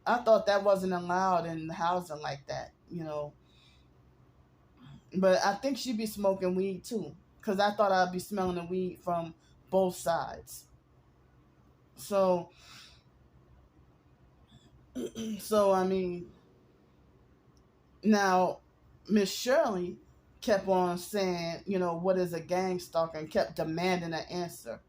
A: I thought that wasn't allowed in housing like that, you know. But I think she'd be smoking weed too, because I thought I'd be smelling the weed from both sides. So, so I mean, now Miss Shirley kept on saying, you know, what is a gang stalker, and kept demanding an answer.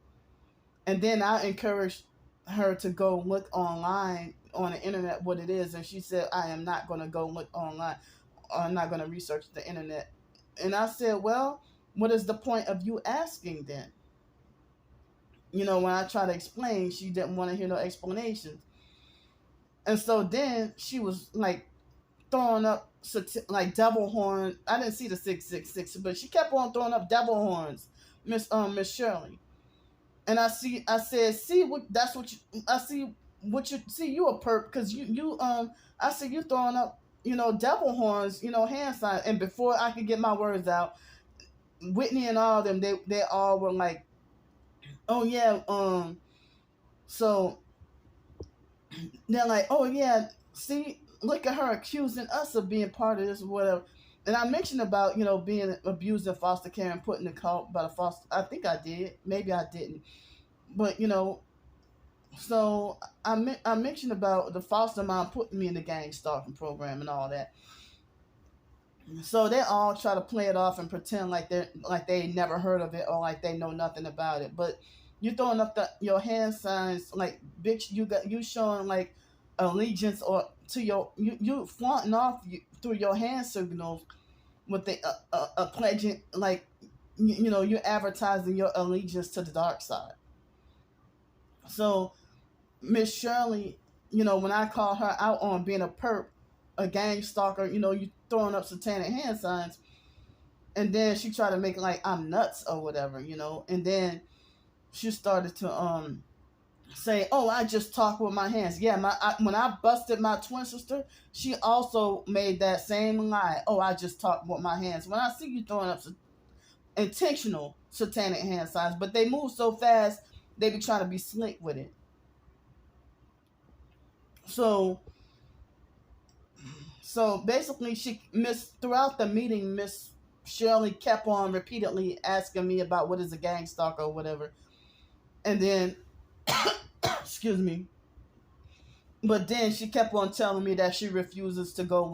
A: And then I encouraged her to go look online on the internet what it is, and she said, I am not going to go look online. I'm not going to research the internet. And I said, well, what is the point of you asking then? You know, when I try to explain, she didn't want to hear no explanations. And so then she was like throwing up like devil horn. I didn't see the 666, but she kept on throwing up devil horns, Miss Shirley. And I said, see what that's what you I see what you see you a perp, because I see you throwing up, you know, devil horns, you know, hand signs. And before I could get my words out, Whitney and all of them, they all were like, oh yeah, so they're like, oh yeah, see, look at her accusing us of being part of this or whatever. And I mentioned about, you know, being abused in foster care and put in the cult by the foster. I think I did, maybe I didn't, but you know, so I mentioned about the foster mom putting me in the gang stalking program and all that. So they all try to play it off and pretend like they never heard of it, or like they know nothing about it. But you throwing up your hand signs like, bitch, you showing like allegiance, or to you flaunting off through your hand signals with the a pledging, like, you know, you're advertising your allegiance to the dark side. So Miss Shirley, you know, when I called her out on being a perp, a gang stalker, you know, you throwing up satanic hand signs, and then she tried to make it like I'm nuts or whatever, you know, and then she started to say, "Oh, I just talk with my hands." Yeah, when I busted my twin sister, she also made that same lie. "Oh, I just talk with my hands." When I see you throwing up intentional satanic hand signs, but they move so fast, they be trying to be slick with it. So So basically, she miss throughout the meeting. Miss Shirley kept on repeatedly asking me about what is a gang stalker or whatever, and then, excuse me. But then she kept on telling me that she refuses to go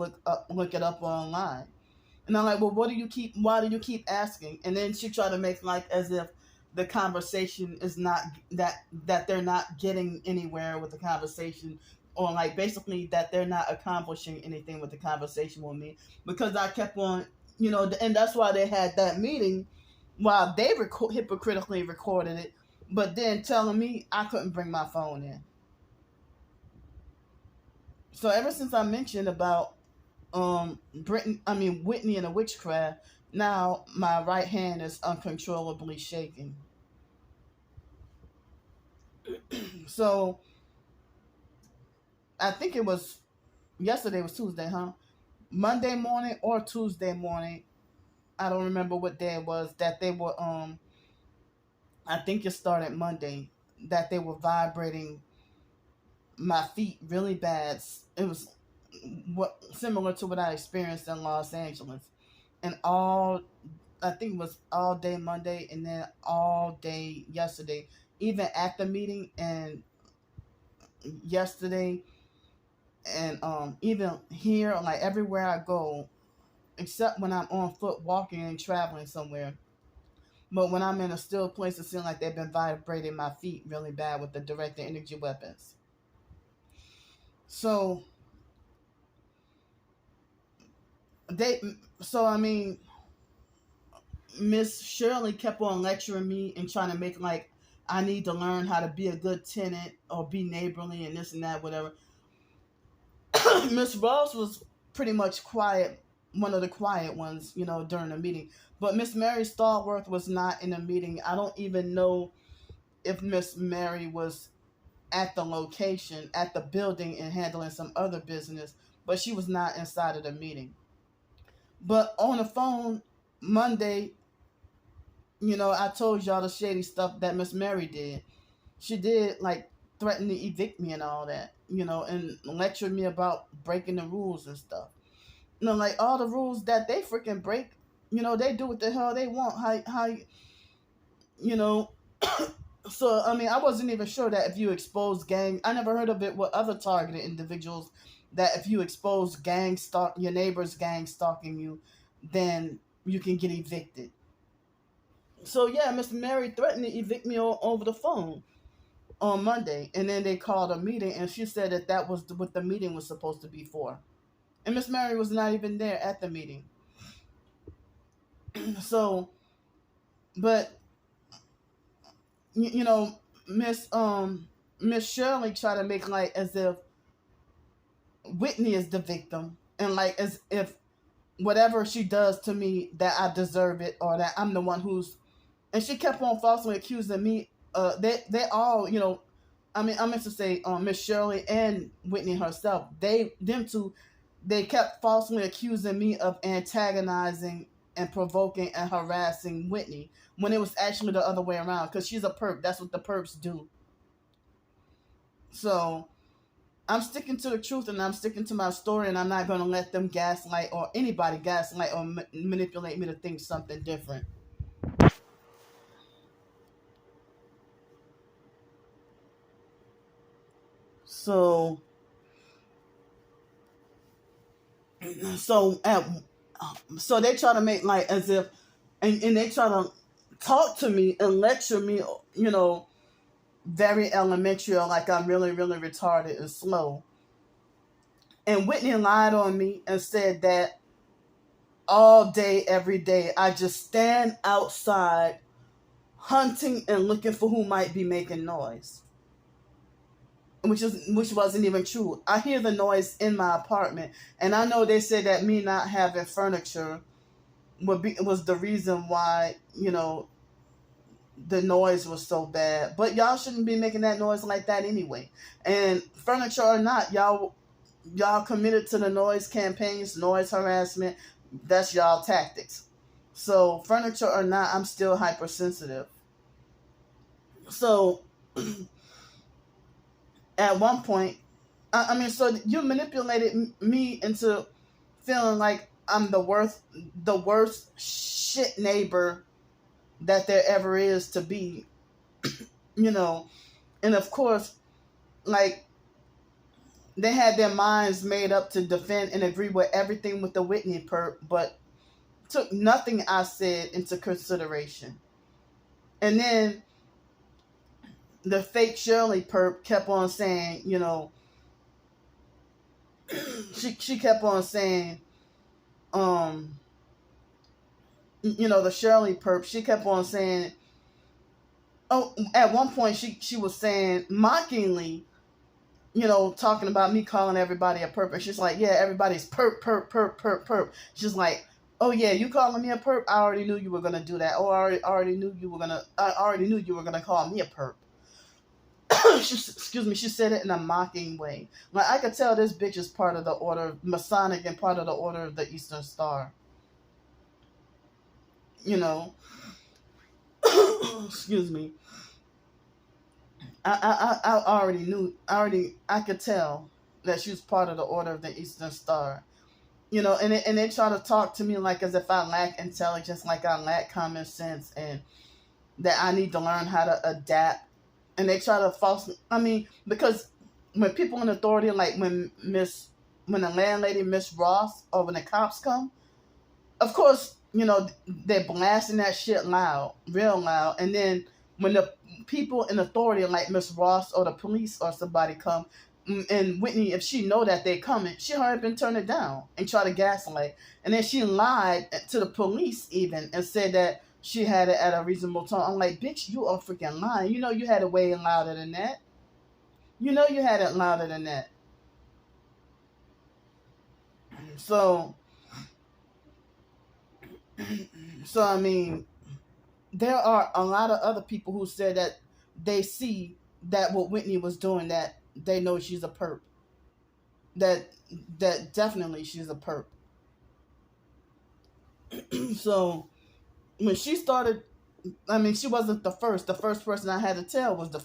A: look it up online. And I'm like, well, why do you keep asking? And then she tried to make like as if the conversation is not that they're not getting anywhere with the conversation, or like basically that they're not accomplishing anything with the conversation with me, because I kept on, you know, and that's why they had that meeting while they hypocritically recorded it, but then telling me I couldn't bring my phone in. So ever since I mentioned about Whitney and the witchcraft, now my right hand is uncontrollably shaking. So I think it was yesterday was Tuesday, huh? Monday morning or Tuesday morning, I don't remember what day it was, that they were I think it started Monday, that they were vibrating my feet really bad. It was what similar to what I experienced in Los Angeles. And I think it was all day Monday, and then all day yesterday, even at the meeting and yesterday, and even here, like everywhere I go, except when I'm on foot walking and traveling somewhere. But when I'm in a still place, it seems like they've been vibrating my feet really bad with the direct energy weapons. So they so I mean, Miss Shirley kept on lecturing me and trying to make like I need to learn how to be a good tenant or be neighborly and this and that, whatever. Miss Rose was pretty much quiet, one of the quiet ones, during the meeting. But Miss Mary Stallworth was not in the meeting. I don't even know if Miss Mary was at the location, at the building, and handling some other business, but she was not inside of the meeting. But on the phone Monday, I told y'all the shady stuff that Miss Mary did. She did like threaten to evict me and all that, and lecture me about breaking the rules and stuff. Like all the rules that they freaking break, they do what the hell they want. How you know. So I mean, I wasn't even sure that if you expose gang, I never heard of it with other targeted individuals. That if you expose gang stalk your neighbor's gang stalking you, then you can get evicted. So yeah, Miss Mary threatened to evict me over the phone on Monday, and then they called a meeting, and she said that was what the meeting was supposed to be for, and Miss Mary was not even there at the meeting. So, but you know, Miss Shirley tried to make like as if Whitney is the victim, and like as if whatever she does to me that I deserve it or that I'm the one who's, and she kept on falsely accusing me. They all, I mean, I meant to say, Miss Shirley and Whitney herself. Them two, they kept falsely accusing me of antagonizing and provoking and harassing Whitney when it was actually the other way around. Because she's a perp. That's what the perps do. So I'm sticking to the truth and I'm sticking to my story, and I'm not going to let them gaslight or anybody gaslight or manipulate me to think something different. So so at so they try to make like as if, and they try to talk to me and lecture me, very elementary, or like I'm really really retarded and slow. And Whitney lied on me and said that all day every day I just stand outside hunting and looking for who might be making noise, which wasn't even true. I hear the noise in my apartment, and I know they said that me not having furniture was the reason why the noise was so bad. But y'all shouldn't be making that noise like that anyway. And furniture or not, y'all committed to the noise campaigns, noise harassment. That's y'all tactics. So furniture or not, I'm still hypersensitive. So at one point, I mean, so you manipulated me into feeling like I'm the worst shit neighbor that there ever is to be, you know. And of course, like, they had their minds made up to defend and agree with everything with the Whitney perp, but took nothing I said into consideration. And then the fake Shirley perp kept on saying, she kept on saying, the Shirley perp, she kept on saying, oh, at one point she was saying mockingly, talking about me calling everybody a perp. And she's like, yeah, everybody's perp, perp, perp, perp, perp. She's like, oh yeah, you calling me a perp? I already knew you were gonna do that. Or I already knew you were gonna call me a perp. Excuse me, she said it in a mocking way. Like, I could tell this bitch is part of the order, Masonic, and part of the Order of the Eastern Star. Excuse me. I already knew. I could tell that she was part of the Order of the Eastern Star. And they try to talk to me like as if I lack intelligence, like I lack common sense, and that I need to learn how to adapt. And they try to falsely, I mean, because when people in authority, like when the landlady, Miss Ross, or when the cops come, of course, they're blasting that shit loud, real loud. And then when the people in authority, like Miss Ross or the police or somebody come, And Whitney, if she know that they coming, she hurry up and turn it down and try to gaslight. And then she lied to the police even and said that she had it at a reasonable tone. I'm like, bitch, you are freaking lying. You know you had it way louder than that. You know you had it louder than that. So, so I mean, there are a lot of other people who said that they see that what Whitney was doing, that they know she's a perp. That definitely she's a perp. So when she started, I mean, she wasn't the first. The first person I had to tell was the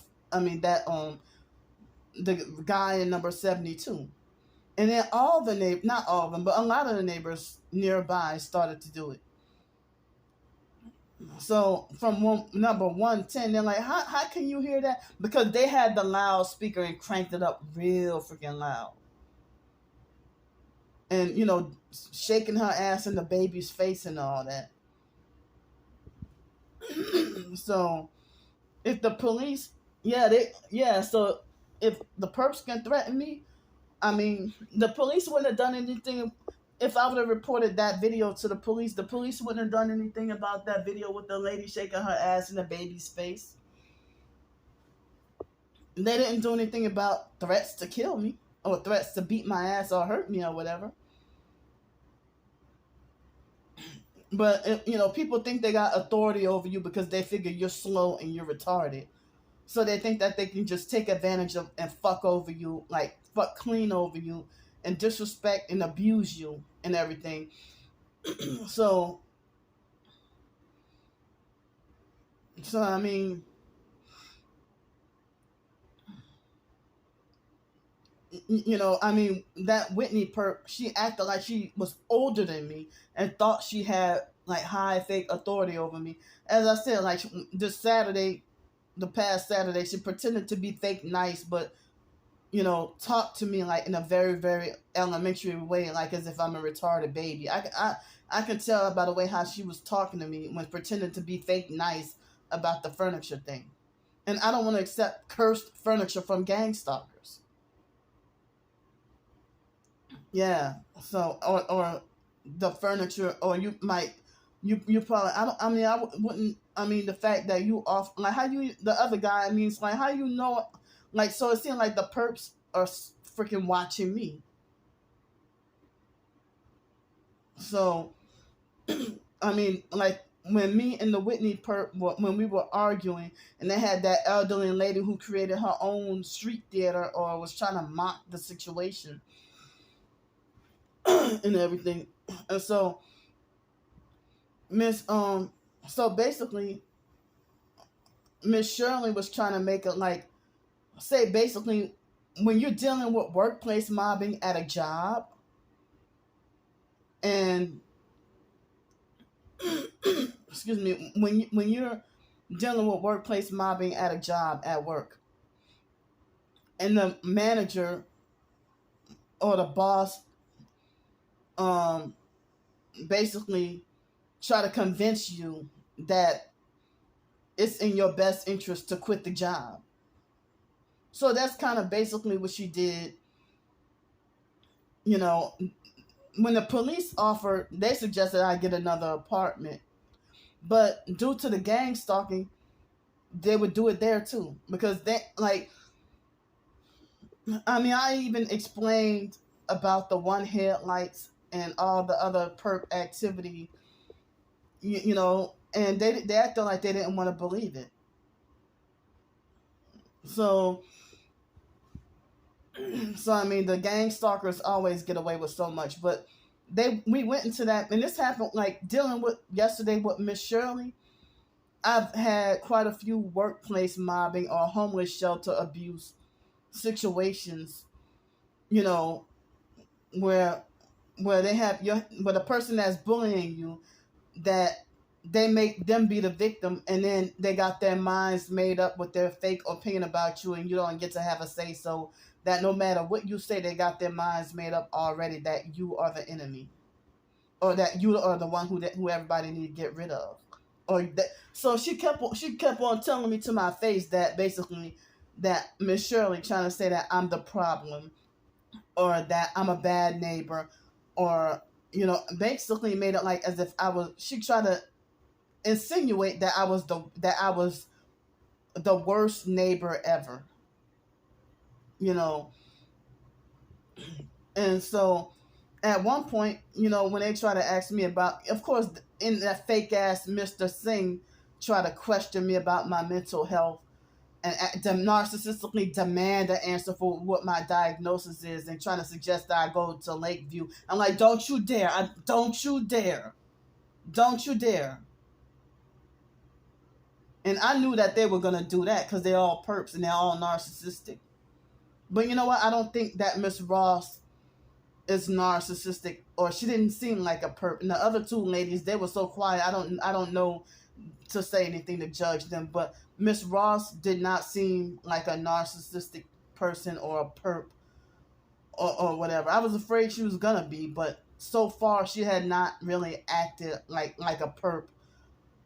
A: guy in number 72. And then all the neighbors, not all of them, but a lot of the neighbors nearby started to do it. So from number 110, they're like, how can you hear that? Because they had the loudspeaker and cranked it up real freaking loud. And, shaking her ass in the baby's face and all that. So if the police, so if the perps can threaten me, I mean, the police wouldn't have done anything. If I would have reported that video to the police wouldn't have done anything about that video with the lady shaking her ass in the baby's face. They didn't do anything about threats to kill me or threats to beat my ass or hurt me or whatever. But, people think they got authority over you because they figure you're slow and you're retarded. So they think that they can just take advantage of and fuck over you, like fuck clean over you and disrespect and abuse you and everything. So I mean, that Whitney perp, she acted like she was older than me and thought she had like high fake authority over me. As I said, like the past Saturday, she pretended to be fake nice, but talked to me like in a very, very elementary way, like as if I'm a retarded baby. I could tell by the way how she was talking to me when pretending to be fake nice about the furniture thing. And I don't want to accept cursed furniture from gang stalkers. Yeah. So or the furniture, or you might you probably I wouldn't, the fact that you off, like how you, the other guy, I mean, it's like how you know, like, so it seemed like the perps are freaking watching me. So I mean, like when me and the Whitney perp, when we were arguing, and they had that elderly lady who created her own street theater or was trying to mock the situation and everything. And so so basically Miss Shirley was trying to make it like, say basically, when you're dealing with workplace mobbing at a job, and excuse me, when you're dealing with workplace mobbing at a job at work, and the manager or the boss basically try to convince you that it's in your best interest to quit the job. So that's kind of basically what she did. When the police offered, they suggested I get another apartment. But due to the gang stalking, they would do it there too. Because they, like, I even explained about the one headlights and all the other perp activity, and they acted like they didn't want to believe it. So the gang stalkers always get away with so much, but we went into that, and this happened like dealing with yesterday with Miss Shirley. I've had quite a few workplace mobbing or homeless shelter abuse situations, where they have where the person that's bullying you, that they make them be the victim, and then they got their minds made up with their fake opinion about you, and you don't get to have a say. So that no matter what you say, they got their minds made up already that you are the enemy, or that you are the one who everybody need to get rid of, or that. So she kept on telling me to my face that basically that Miss Shirley trying to say that I'm the problem, or that I'm a bad neighbor, or basically made it like as if I was. She tried to insinuate that I was the worst neighbor ever. You know, and so at one point, when they try to ask me about, of course, in that fake ass Mr. Singh try to question me about my mental health and narcissistically demand an answer for what my diagnosis is, and trying to suggest that I go to Lakeview. I'm like, don't you dare. Don't you dare. Don't you dare. And I knew that they were going to do that because they're all perps and they're all narcissistic. But you know what? I don't think that Miss Ross is narcissistic, or she didn't seem like a perp. And the other two ladies, they were so quiet. I don't know to say anything to judge them, but Miss Ross did not seem like a narcissistic person or a perp, or whatever. I was afraid she was gonna be, but so far she had not really acted like a perp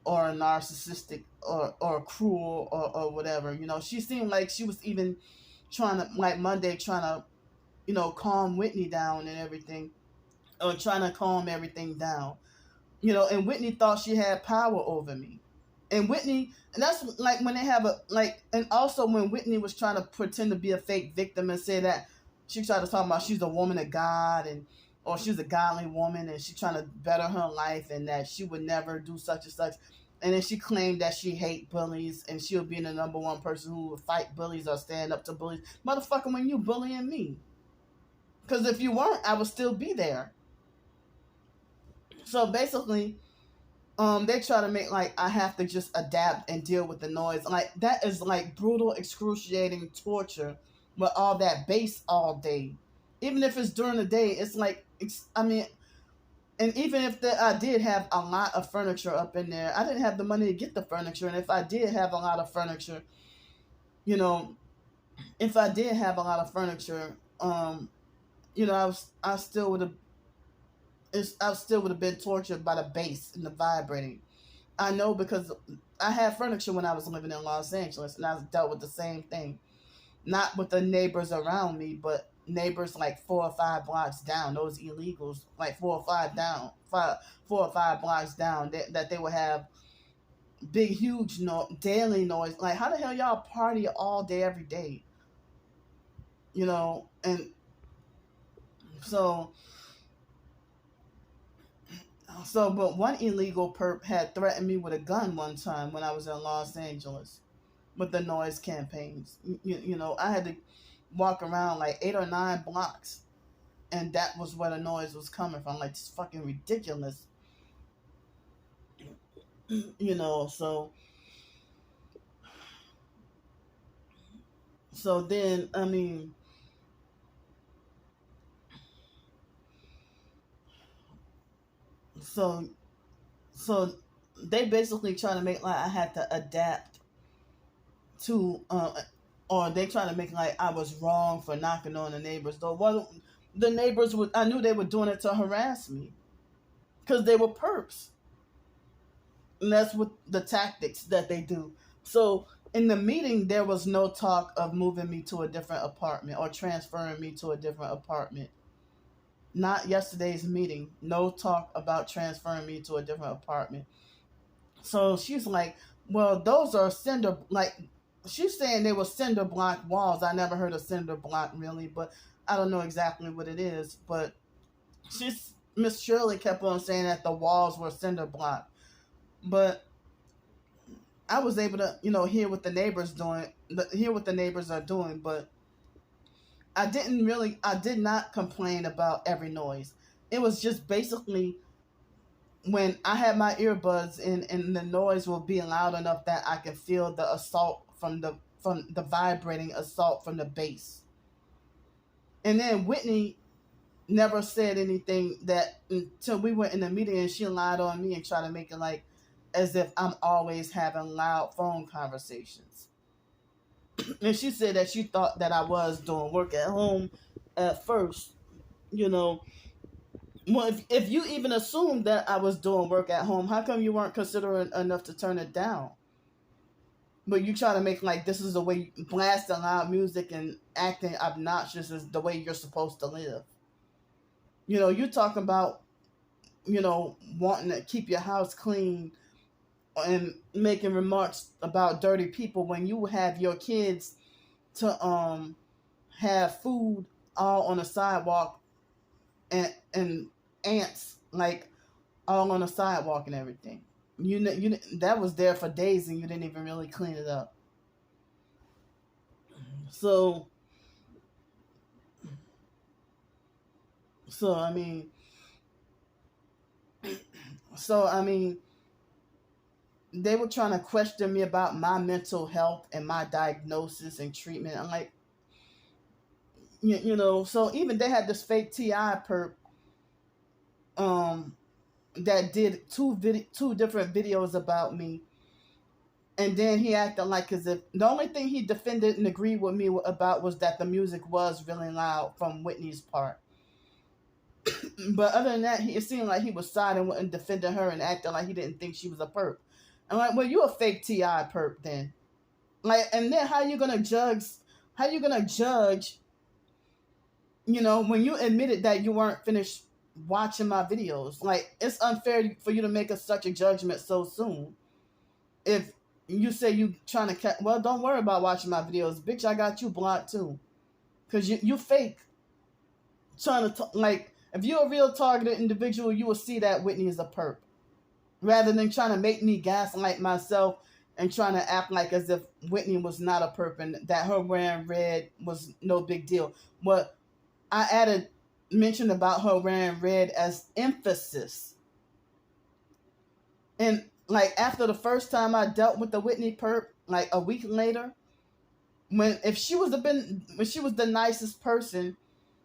A: or a narcissistic or cruel or whatever. She seemed like she was even trying to, like Monday, trying to calm Whitney down and everything, or trying to calm everything down. And Whitney thought she had power over me. And Whitney, and that's like when they have and also when Whitney was trying to pretend to be a fake victim and say that she tried to talk about she's a woman of God, or she's a godly woman and she's trying to better her life and that she would never do such and such. And then she claimed that she hate bullies and she'll be the number one person who would fight bullies or stand up to bullies. Motherfucker, when you bullying me. Because if you weren't, I would still be there. So basically, they try to make like I have to just adapt and deal with the noise. Like that is like brutal, excruciating torture with all that bass all day. Even if it's during the day, it's like I mean, and even if I did have a lot of furniture up in there, I didn't have the money to get the furniture. And if I did have a lot of furniture, you know, if I did have a lot of furniture, I still would have. I still would have been tortured by the bass and the vibrating. I know because I had furniture when I was living in Los Angeles, and I dealt with the same thing. Not with the neighbors around me, but neighbors like 4 or 5 blocks down. Those illegals, like 4 or 5 blocks down, that they would have big, huge, daily noise. Like, how the hell y'all party all day, every day? And so. But one illegal perp had threatened me with a gun one time when I was in Los Angeles with the noise campaigns. I had to walk around like 8 or 9 blocks, and that was where the noise was coming from. Like, it's fucking ridiculous. So then, I mean, so so they basically try to make like I had to adapt to, or they try to make like I was wrong for knocking on the neighbors door. Well, the neighbors would, I knew they were doing it to harass me because they were perps, and that's what the tactics that they do. So in the meeting, there was no talk of moving me to a different apartment or transferring me to a different apartment. Not yesterday's meeting. No talk about transferring me to a different apartment. So she's like, well, those are cinder, like, she's saying they were cinder block walls. I never heard of cinder block really, but I don't know exactly what it is. But Miss Shirley kept on saying that the walls were cinder block. But I was able to, hear what the neighbors are doing, but I did not complain about every noise. It was just basically when I had my earbuds in and the noise will be loud enough that I can feel the assault from the vibrating assault from the bass. And then Whitney never said anything that until we went in the meeting, and she lied on me and tried to make it like as if I'm always having loud phone conversations. And she said that she thought that I was doing work at home at first. Well, if you even assumed that I was doing work at home, how come you weren't considering enough to turn it down? but you try to make like this is the way blasting loud music and acting obnoxious is the way you're supposed to live. You talk about wanting to keep your house clean and making remarks about dirty people when you have your kids to have food all on the sidewalk and ants like all on the sidewalk and everything. That was there for days and you didn't even really clean it up. So so I mean so they were trying to question me about my mental health and my diagnosis and treatment. I'm like, so even they had this fake TI perp um that did two different videos about me, and then he acted like as if the only thing he defended and agreed with me about was that the music was really loud from Whitney's part. But other than that, it seemed like he was siding with and defending her and acting like he didn't think she was a perp. I'm like, well, you a fake TI perp then. Like, and then how you gonna judge? How you gonna judge? When you admitted that you weren't finished watching my videos, like it's unfair for you to make such a judgment so soon. If you say you trying to well, don't worry about watching my videos, bitch. I got you blocked too, cause you fake. Trying to like, if you're a real targeted individual, you will see that Whitney is a perp, rather than trying to make me gaslight myself and trying to act like as if Whitney was not a perp and that her wearing red was no big deal. What I mentioned about her wearing red as emphasis. And like after the first time I dealt with the Whitney perp, like a week later, when she was the nicest person,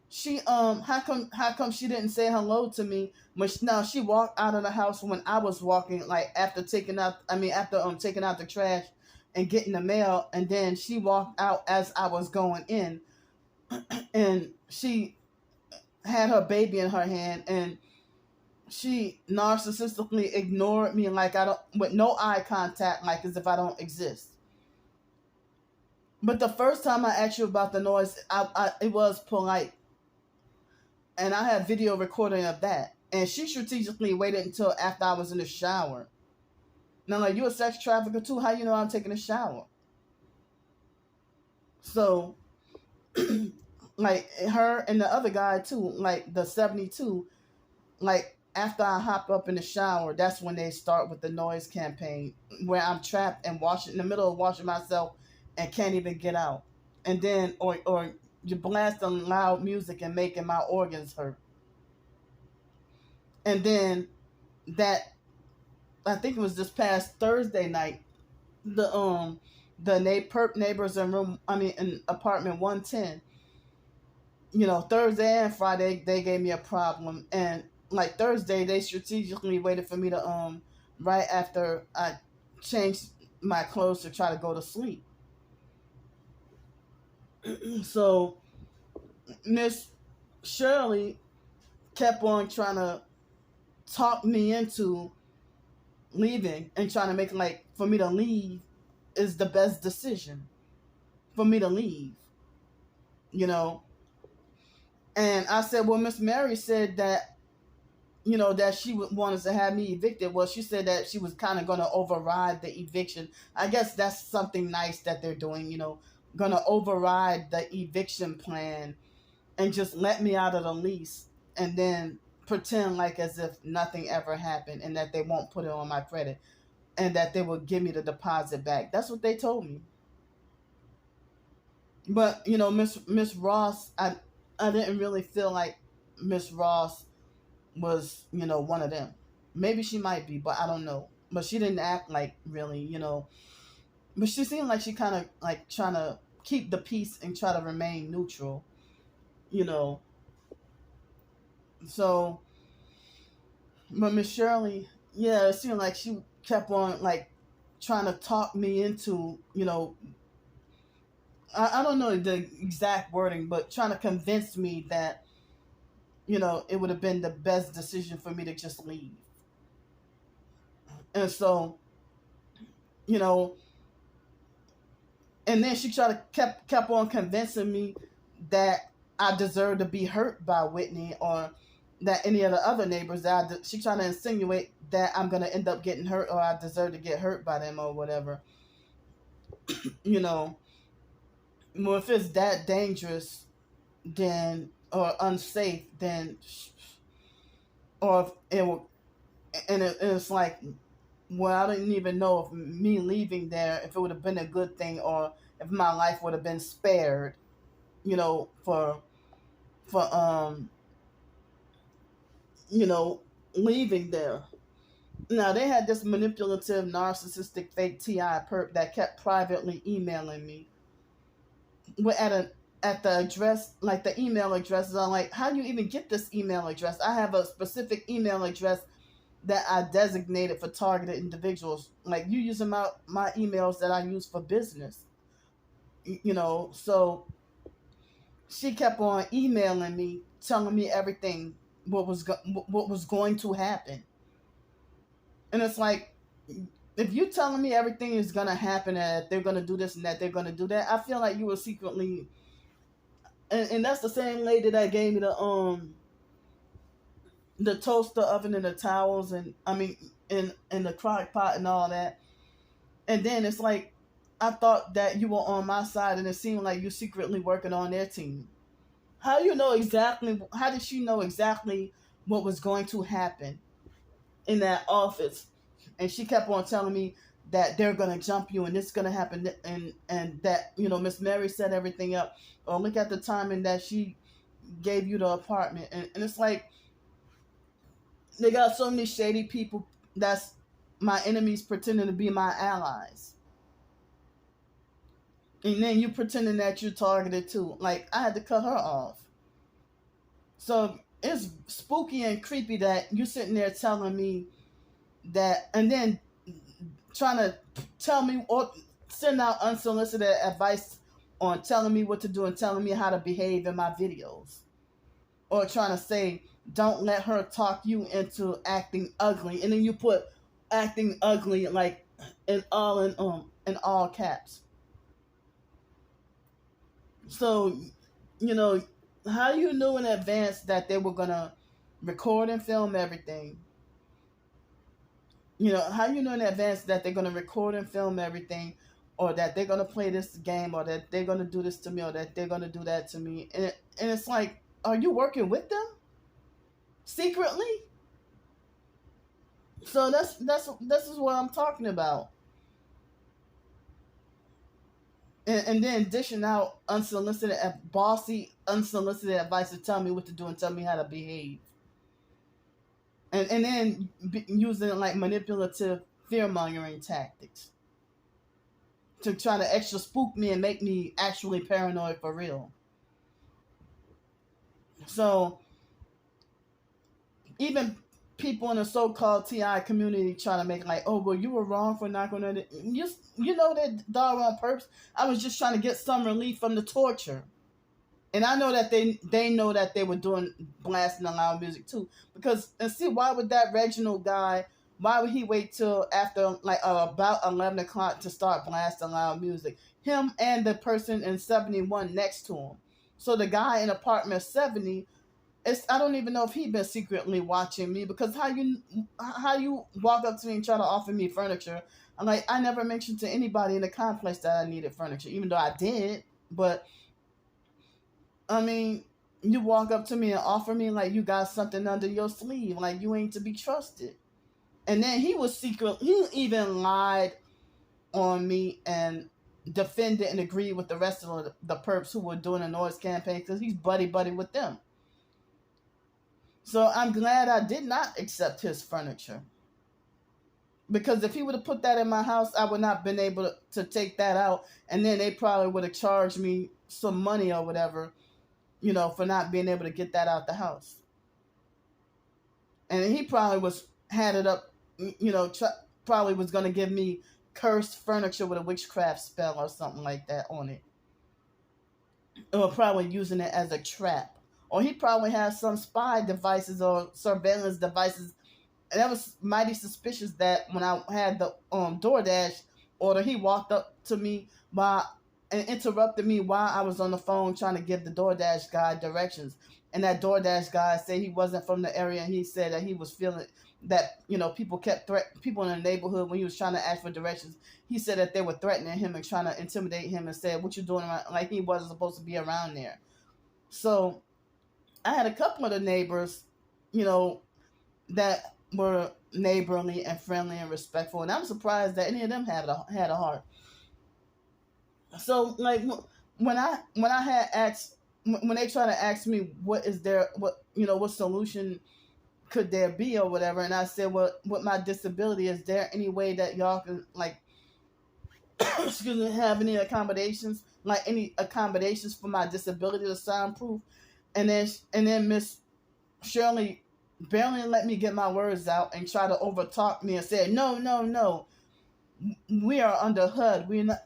A: she how come she didn't say hello to me when she walked out of the house when I was walking, like after taking out the trash and getting the mail, and then she walked out as I was going in and she had her baby in her hand and she narcissistically ignored me like I don't, with no eye contact, like as if I don't exist. But the first time I asked you about the noise, it was polite. And I have video recording of that. And she strategically waited until after I was in the shower. Now, like, you a sex trafficker too? How you know I'm taking a shower? So, like, her and the other guy too, like the 72, like, after I hop up in the shower, that's when they start with the noise campaign, where I'm trapped and in the middle of washing myself and can't even get out. And then, or you blasting loud music and making my organs hurt. And then I think it was this past Thursday night, the perp neighbors in apartment 110, Thursday and Friday they gave me a problem, and like Thursday they strategically waited for me to right after I changed my clothes to try to go to sleep. So Miss Shirley kept on trying to talk me into leaving and trying to make like for me to leave is the best decision for me to leave, And I said, well, Miss Mary said that, that she wanted to have me evicted. Well, she said that she was kind of going to override the eviction. I guess that's something nice that they're doing, going to override the eviction plan and just let me out of the lease and then pretend like as if nothing ever happened and that they won't put it on my credit and that they will give me the deposit back. That's what they told me. But, Miss Ross, I didn't really feel like Miss Ross was, one of them. Maybe she might be, but I don't know. But she didn't act like really, But she seemed like she kind of like trying to keep the peace and try to remain neutral, So, but Miss Shirley, yeah, it seemed like she kept on like trying to talk me into, I don't know the exact wording, but trying to convince me that, it would have been the best decision for me to just leave. And so, And then she tried to kept on convincing me that I deserve to be hurt by Whitney, or that any of the other neighbors, she trying to insinuate that I'm gonna end up getting hurt, or I deserve to get hurt by them or whatever. You know, well, if it's that dangerous, then, or unsafe, then, or if it will, it's like, well, I didn't even know if me leaving there, if it would have been a good thing, or if my life would have been spared, for for you know leaving there. Now they had this manipulative, narcissistic, fake TI perp that kept privately emailing me. We're at the address, like the email addresses. I'm like, how do you even get this email address? I have a specific email address that I designated for targeted individuals. Like, you using my emails that I use for business. So she kept on emailing me, telling me everything what was going to happen. And it's like, if you telling me everything is gonna happen, and that they're gonna do this and that they're gonna do that, I feel like you were secretly, and that's the same lady that gave me the toaster oven and the towels, and I mean, and the crock pot and all that. And then it's like, I thought that you were on my side, and it seemed like you secretly working on their team. How did she know exactly what was going to happen in that office? And she kept on telling me that they're gonna jump you, and this is gonna happen, and that, Miss Mary set everything up. Or look at the timing that she gave you the apartment, and it's like, they got so many shady people that's my enemies pretending to be my allies. And then you pretending that you're targeted too. Like, I had to cut her off. So it's spooky and creepy that you're sitting there telling me that, and then trying to tell me or send out unsolicited advice on telling me what to do and telling me how to behave in my videos. Or trying to say, don't let her talk you into acting ugly. And then you put acting ugly like in all caps. So, how you knew in advance that they were gonna record and film everything? How you know in advance that they're gonna record and film everything, or that they're gonna play this game, or that they're gonna do this to me, or that they're gonna do that to me? And it's like, are you working with them secretly? So this is what I'm talking about. And then dishing out bossy, unsolicited advice to tell me what to do and tell me how to behave. And then using like manipulative, fear-mongering tactics to try to extra spook me and make me actually paranoid for real. So even people in the so-called TI community trying to make like, oh, well, you were wrong for not going to, that doggone perps. I was just trying to get some relief from the torture. And I know that they know that they were doing blasting the loud music too. Because, and see, why would that Reginald guy, why would he wait till after like about 11 o'clock to start blasting loud music? Him and the person in 71 next to him. So the guy in apartment 70, I don't even know if he'd been secretly watching me, because how you walk up to me and try to offer me furniture? I'm like, I never mentioned to anybody in the complex that I needed furniture, even though I did. But I mean, you walk up to me and offer me like you got something under your sleeve, like you ain't to be trusted. And then he even lied on me and defended and agreed with the rest of the perps who were doing a noise campaign, because he's buddy with them. So I'm glad I did not accept his furniture. Because if he would have put that in my house, I would not have been able to take that out. And then they probably would have charged me some money or whatever, for not being able to get that out the house. And he probably had it up, probably was going to give me cursed furniture with a witchcraft spell or something like that on it. Or probably using it as a trap. Or he probably has some spy devices or surveillance devices. And that was mighty suspicious that when I had the DoorDash order, he walked up to me while and interrupted me while I was on the phone trying to give the DoorDash guy directions. And that DoorDash guy said he wasn't from the area, and he said that he was feeling that people kept people in the neighborhood when he was trying to ask for directions. He said that they were threatening him and trying to intimidate him and said, "What you doing around?" Like he wasn't supposed to be around there. So I had a couple of the neighbors, you know, that were neighborly and friendly and respectful, and I'm surprised that any of them had a heart. So like when I had asked when they try to ask me what is there what what solution could there be or whatever, and I said, well, with my disability, is there any way that y'all can like excuse me, have any accommodations, like any accommodations for my disability to soundproof? And then Miss Shirley barely let me get my words out and try to overtalk me and said, no, no, no, we are under HUD. We're not.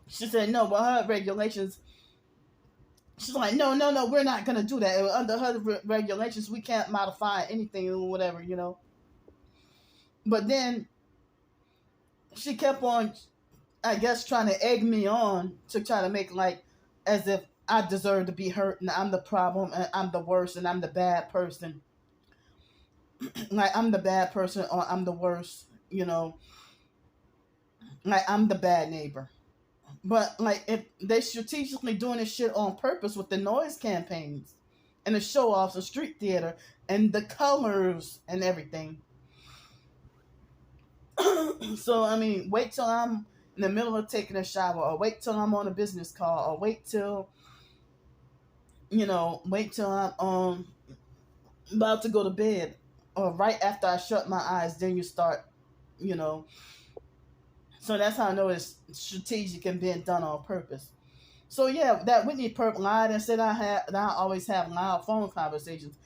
A: She said, no, but HUD regulations. She's like, no, no, no, we're not going to do that. Under HUD regulations, we can't modify anything or whatever. But then she kept on, I guess, trying to egg me on to try to make like as if I deserve to be hurt and I'm the problem and I'm the worst and I'm the bad person. Like I'm the bad person or I'm the worst. Like I'm the bad neighbor. But like if they strategically doing this shit on purpose with the noise campaigns and the show offs of street theater and the colors and everything. So I mean, wait till I'm in the middle of taking a shower, or wait till I'm on a business call, or wait till I'm about to go to bed, or right after I shut my eyes, then you start, you know. So that's how I know it's strategic and being done on purpose. So yeah, that Whitney perp lied and said that I always have loud phone conversations,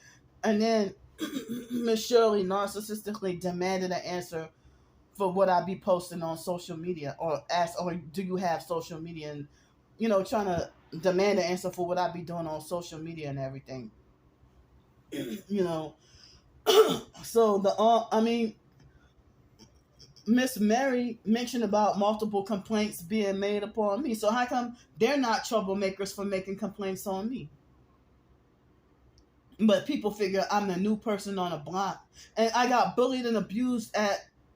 A: and then Miss Shirley narcissistically demanded an answer for what I be posting on social media, or ask, or do you have social media, and trying to demand an answer for what I be doing on social media and everything. you know, so I mean, Miss Mary mentioned about multiple complaints being made upon me. So how come they're not troublemakers for making complaints on me? But people figure I'm the new person on the block, and I got bullied and abused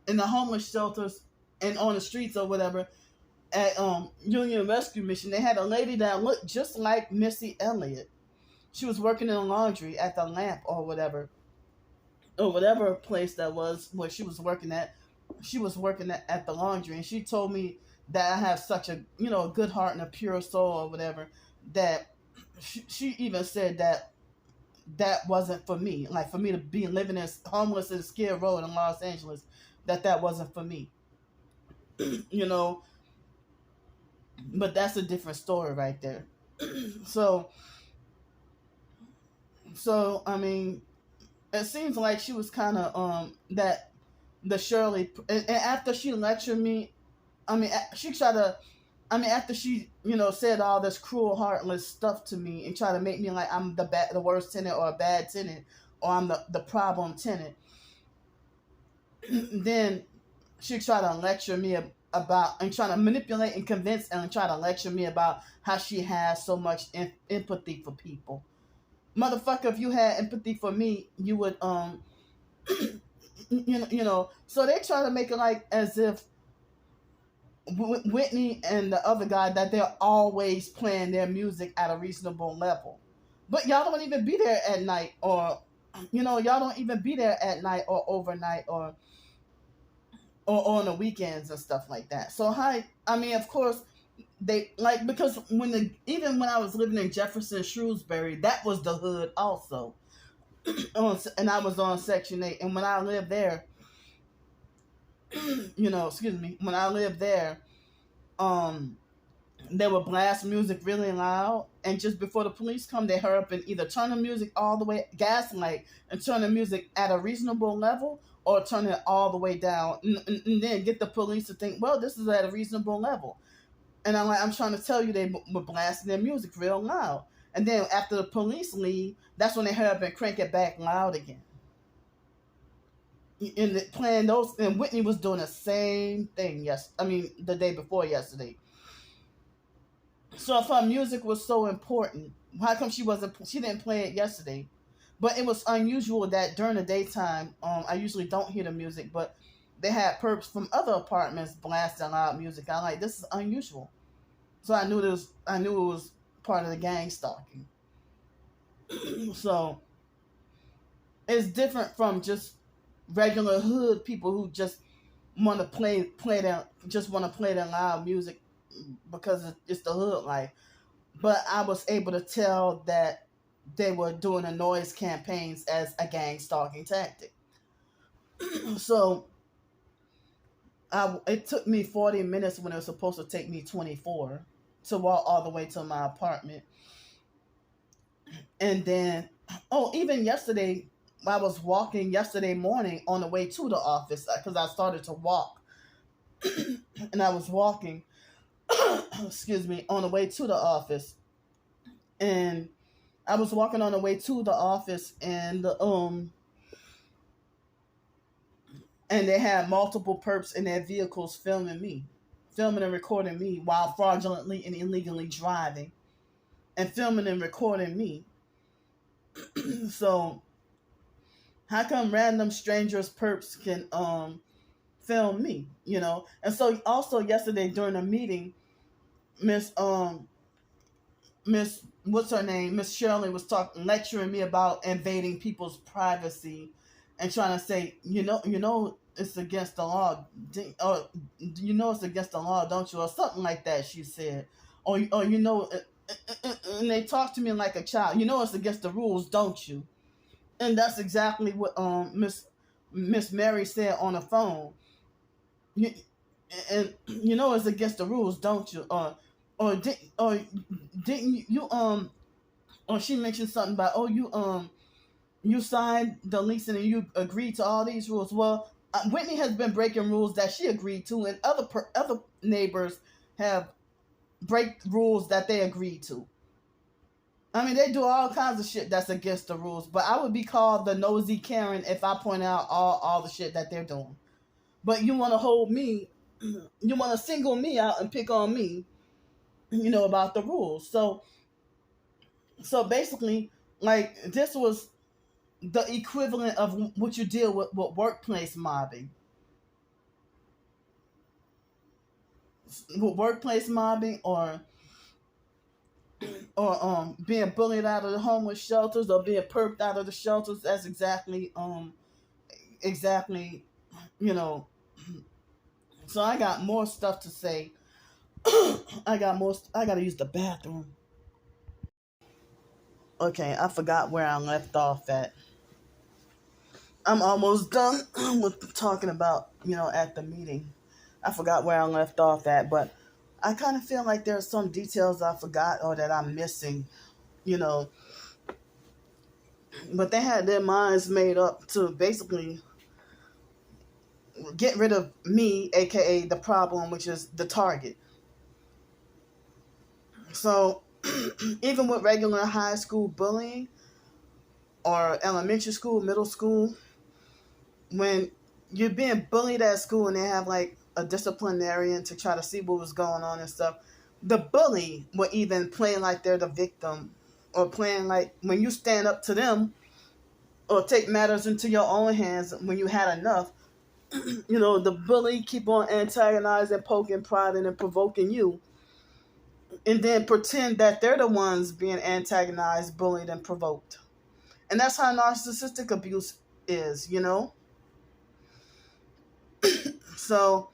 A: in the homeless shelters and on the streets or whatever at Union Rescue Mission. They had a lady that looked just like Missy Elliott. She was working in a laundry at the Lamp or whatever place that was where she was working at. She was working at the laundry, and she told me that I have such a a good heart and a pure soul or whatever, that she even said that wasn't for me, like for me to be living as homeless in Skid Row in Los Angeles, that wasn't for me. you know but that's a different story right there. so I mean, it seems like she was kind of that the Shirley, and after she lectured me, I mean, she tried to, I mean, after she, said all this cruel, heartless stuff to me and tried to make me like I'm the worst tenant or a bad tenant, or I'm the problem tenant, then she tried to lecture me about and trying to manipulate and convince and try to lecture me about how she has so much empathy for people. Motherfucker, if you had empathy for me, you would So they try to make it like as if Whitney and the other guy, that they're always playing their music at a reasonable level, but y'all don't even be there at night, or y'all don't even be there at night or overnight or on the weekends and stuff like that. So I mean, of course they like, because even when I was living in Jefferson, Shrewsbury, that was the hood also. And I was on Section 8, and when I lived there, excuse me, when I lived there, they would blast music really loud, and just before the police come, they hurry up and either turn the music all the way, gaslight, and turn the music at a reasonable level, or turn it all the way down, and then get the police to think, well, this is at a reasonable level. And I'm trying to tell you, they were blasting their music real loud. And then after the police leave, that's when they hurry up and crank it back loud again. playing those, and Whitney was doing the same thing. Yes, I mean the day before yesterday. So if her music was so important, how come she didn't play it yesterday? But it was unusual that during the daytime, I usually don't hear the music, but they had perps from other apartments blasting loud music. I'm like, this is unusual. So I knew it was part of the gang stalking. So it's different from just regular hood people who just want to want to play their loud music because it's the hood life. But I was able to tell that they were doing the noise campaigns as a gang stalking tactic. So it took me 40 minutes when it was supposed to take me 24 to walk all the way to my apartment. And then, even yesterday, I was walking yesterday morning on the way to the office because I started to walk. And I was walking, excuse me, on the way to the office. And I was walking on the way to the office, and and they had multiple perps in their vehicles filming and recording me while fraudulently and illegally driving, and filming and recording me. So how come random strangers perps can film me, And so also yesterday during a meeting, Miss Miss what's her name? Miss Shirley was lecturing me about invading people's privacy and trying to say, it's against the law. Or it's against the law, don't you? Or something like that, she said. Or and they talked to me like a child. It's against the rules, don't you? And that's exactly what Miss Mary said on the phone. And it's against the rules, don't you? Or didn't you or she mentioned something about, you signed the lease and you agreed to all these rules. Well, Whitney has been breaking rules that she agreed to, and other neighbors have break rules that they agreed to. I mean, they do all kinds of shit that's against the rules, but I would be called the nosy Karen if I point out all the shit that they're doing. But you want to hold me, you want to single me out and pick on me, about the rules. So basically, like, this was the equivalent of what you deal with workplace mobbing. With workplace mobbing or being bullied out of the homeless shelters or being perped out of the shelters. That's exactly so I got more stuff to say. I gotta use the bathroom. Okay, I forgot where I left off at. I'm almost done with talking about, at the meeting. I forgot where I left off at, but I kind of feel like there's some details I forgot or that I'm missing, But they had their minds made up to basically get rid of me, aka the problem, which is the target. So even with regular high school bullying or elementary school, middle school, when you're being bullied at school and they have like a disciplinarian to try to see what was going on and stuff, the bully will even play like they're the victim, or playing like when you stand up to them or take matters into your own hands when you had enough. The bully keep on antagonizing, poking, prodding, and provoking you, and then pretend that they're the ones being antagonized, bullied, and provoked. And that's how narcissistic abuse is, So,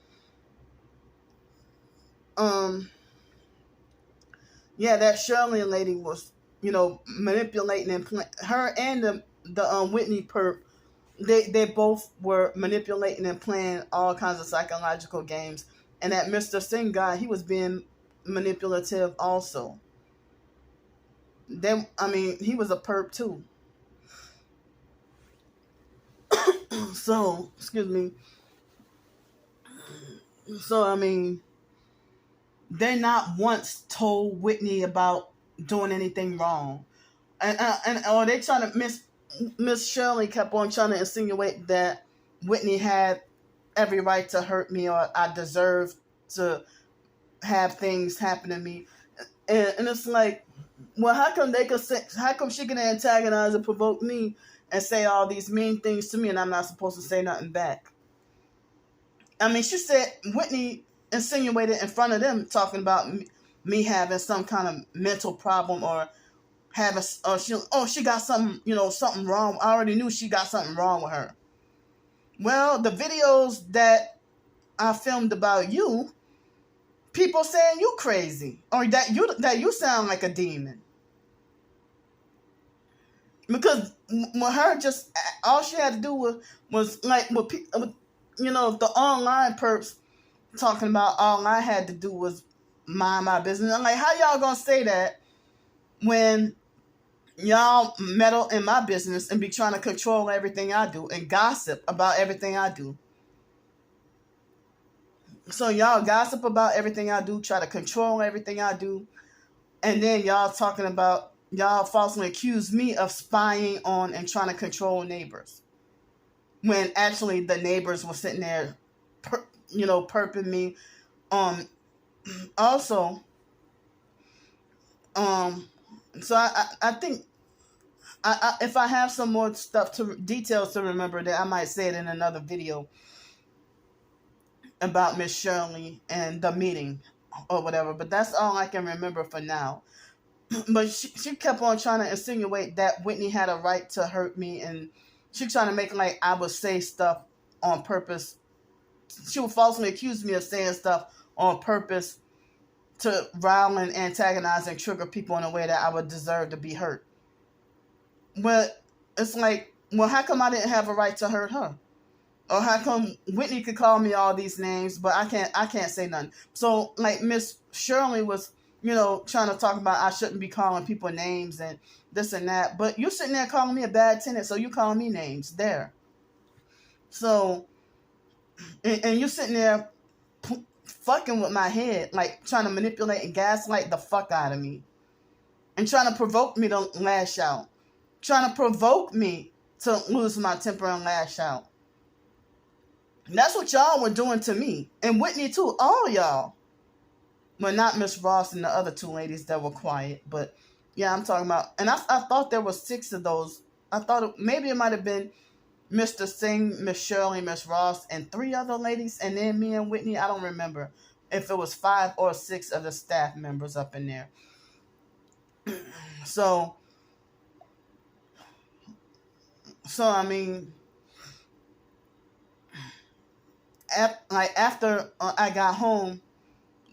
A: yeah, that Shirley lady was, manipulating and her and the Whitney perp. They both were manipulating and playing all kinds of psychological games. And that Mr. Singh guy, he was being manipulative also. He was a perp too. So, excuse me. So, they not once told Whitney about doing anything wrong. Or they trying to Miss Shirley kept on trying to insinuate that Whitney had every right to hurt me, or I deserved to have things happen to me. And it's like, well, how come how come she can antagonize and provoke me and say all these mean things to me, and I'm not supposed to say nothing back? I mean, she said, Whitney insinuated in front of them, talking about me having some kind of mental problem, or having, she got something, something wrong. I already knew she got something wrong with her. Well, the videos that I filmed about you, people saying you crazy, or that you sound like a demon. Because when her, just all she had to do was like with the online perps talking about, all I had to do was mind my business. I'm like, how y'all gonna say that when y'all meddle in my business and be trying to control everything I do and gossip about everything I do? So y'all gossip about everything I do, try to control everything I do, and then y'all falsely accuse me of spying on and trying to control neighbors, when actually the neighbors were sitting there, perping me. Also, so I think if I have some more details to remember, that I might say it in another video about Miss Shirley and the meeting or whatever. But that's all I can remember for now. But she kept on trying to insinuate that Whitney had a right to hurt me, and she trying to make like I would say stuff on purpose. She would falsely accuse me of saying stuff on purpose to rile and antagonize and trigger people in a way that I would deserve to be hurt. But it's like, well, how come I didn't have a right to hurt her? Or how come Whitney could call me all these names, but I can't say nothing? So like Miss Shirley was, trying to talk about I shouldn't be calling people names and this and that. But you're sitting there calling me a bad tenant, so you calling me names there. So, and you're sitting there fucking with my head, like trying to manipulate and gaslight the fuck out of me, and trying to provoke me to lash out, trying to provoke me to lose my temper and lash out. And that's what y'all were doing to me, and Whitney too, all y'all. Well, not Miss Ross and the other two ladies that were quiet, but yeah, I'm talking about. And I thought there were 6 of those. I thought maybe it might have been Mr. Singh, Miss Shirley, Miss Ross, and 3 other ladies, and then me and Whitney. I don't remember if it was 5 or 6 of the staff members up in there. So I mean, after I got home,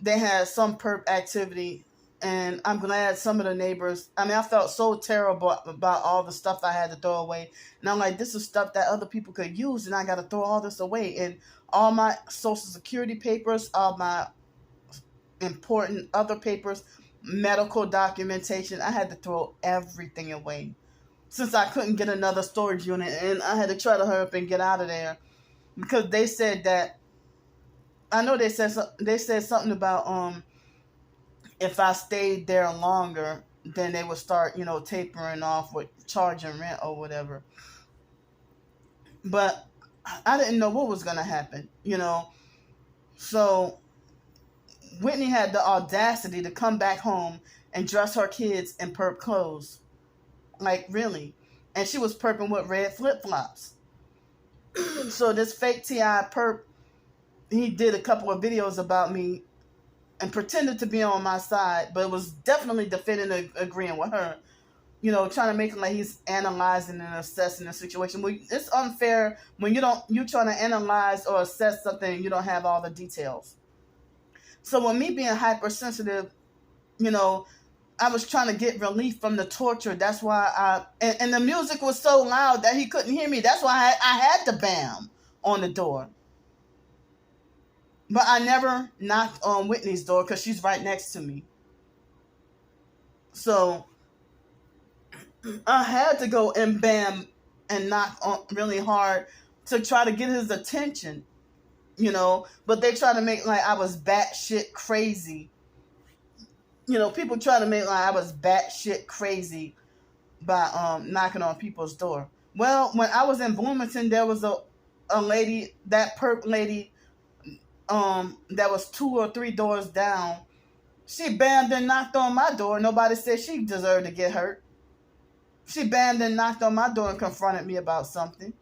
A: they had some perp activity, and I'm glad some of the neighbors, I felt so terrible about all the stuff I had to throw away. And I'm like, this is stuff that other people could use, and I got to throw all this away. And all my social security papers, all my important other papers, medical documentation, I had to throw everything away, since I couldn't get another storage unit, and I had to try to hurry up and get out of there, because they said that, I know they said something about if I stayed there longer, then they would start, tapering off with charging rent or whatever. But I didn't know what was gonna happen, So Whitney had the audacity to come back home and dress her kids in perp clothes. Like, really. And she was perping with red flip-flops. So this fake T.I. perp, he did a couple of videos about me and pretended to be on my side, but was definitely defending, agreeing with her, trying to make it like he's analyzing and assessing the situation. Well, it's unfair when you're trying to analyze or assess something and you don't have all the details. So with me being hypersensitive, I was trying to get relief from the torture. That's why and the music was so loud that he couldn't hear me. That's why I had to bam on the door. But I never knocked on Whitney's door because she's right next to me. So I had to go and bam and knock on really hard to try to get his attention, But they try to make like I was batshit crazy. People try to make like I was batshit crazy by knocking on people's door. Well, when I was in Bloomington, there was a lady, that perp lady, that was 2 or 3 doors down. She banged and knocked on my door. Nobody said she deserved to get hurt. She banged and knocked on my door and confronted me about something.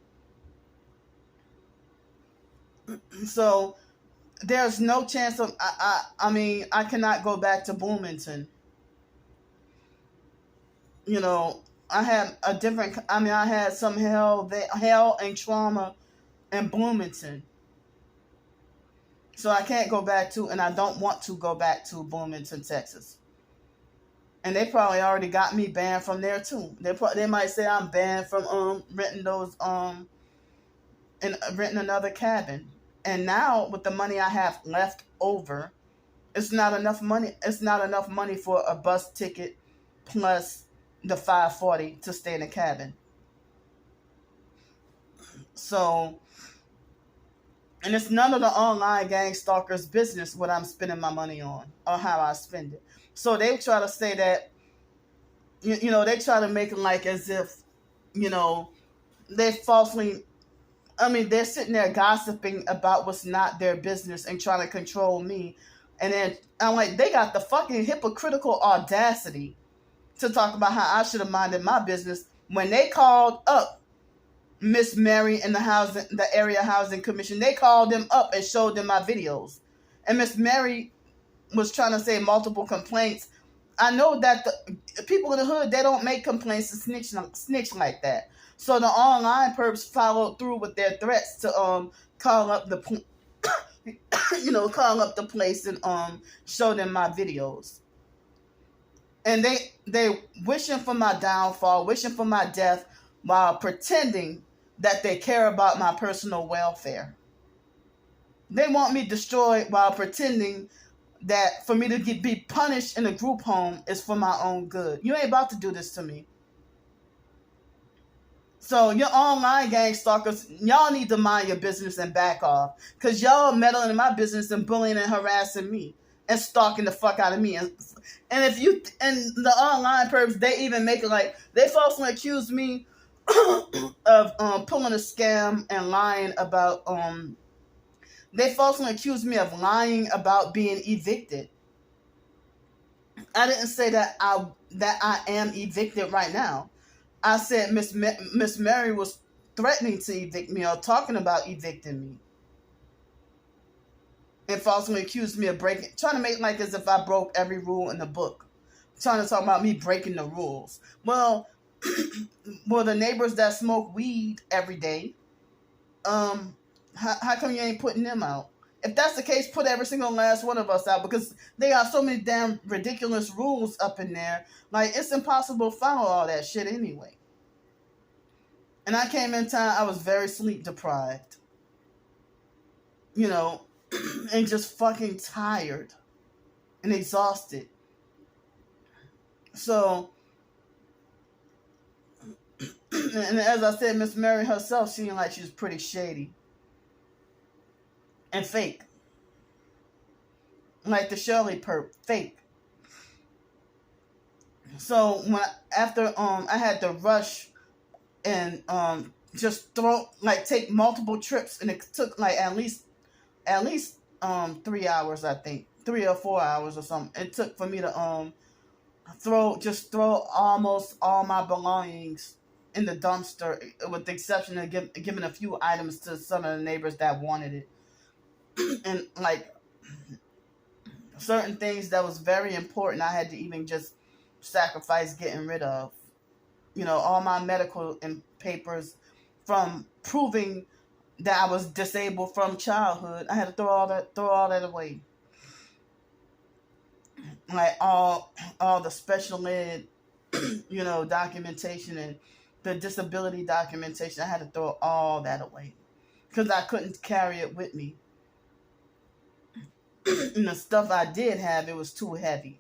A: So there's no chance of I mean, I cannot go back to Bloomington. You know, I had a different. I mean, I had some hell and trauma in Bloomington. So I can't go back to, and I don't want to go back to Bloomington, Texas. And they probably already got me banned from there too. They might say I'm banned from renting those and renting another cabin. And now with the money I have left over, it's not enough money. It's not enough money for a bus ticket plus the $540 to stay in the cabin. So, and it's none of the online gang stalkers' business what I'm spending my money on or how I spend it. So they try to say that, you know, they try to make it like as if, you know, they falsely, I mean, they're sitting there gossiping about what's not their business and trying to control me. And then I'm like, they got the fucking hypocritical audacity to talk about how I should have minded my business when they called up Miss Mary in the area housing commission. They called them up and showed them my videos. And Miss Mary was trying to say multiple complaints. I know that the people in the hood, they don't make complaints and snitch like that. So the online perps followed through with their threats to call up the call up the place and show them my videos. And they wishing for my downfall, wishing for my death, while pretending that they care about my personal welfare. They want me destroyed while pretending that for me to be punished in a group home is for my own good. You ain't about to do this to me. So your online gang stalkers, y'all need to mind your business and back off. Because y'all meddling in my business and bullying and harassing me and stalking the fuck out of me. And if you, and the online perps, they even make it like, they falsely accuse me of pulling a scam and lying about, they falsely accused me of lying about being evicted. I didn't say that I am evicted right now. I said Miss Mary was threatening to evict me or talking about evicting me. And falsely accused me of trying to make like as if I broke every rule in the book. Trying to talk about me breaking the rules. Well, the neighbors that smoke weed every day, how come you ain't putting them out? If that's the case, put every single last one of us out, because they got so many damn ridiculous rules up in there. Like, it's impossible to follow all that shit anyway. And I came in time, I was very sleep deprived. You know, and just fucking tired and exhausted. So, and as I said, Miss Mary herself seemed like she was pretty shady and fake. Like the Shirley perp, fake. So after I had to rush and just take multiple trips, and it took like at least 3 hours, I think, 3 or 4 hours or something. It took for me to throw almost all my belongings in the dumpster, with the exception of giving a few items to some of the neighbors that wanted it. And like certain things that was very important, I had to even just sacrifice getting rid of. You know, all my medical papers from proving that I was disabled from childhood. I had to throw all that away. Like all the special ed, you know, documentation and the disability documentation. I had to throw all that away because I couldn't carry it with me. And the stuff I did have, it was too heavy.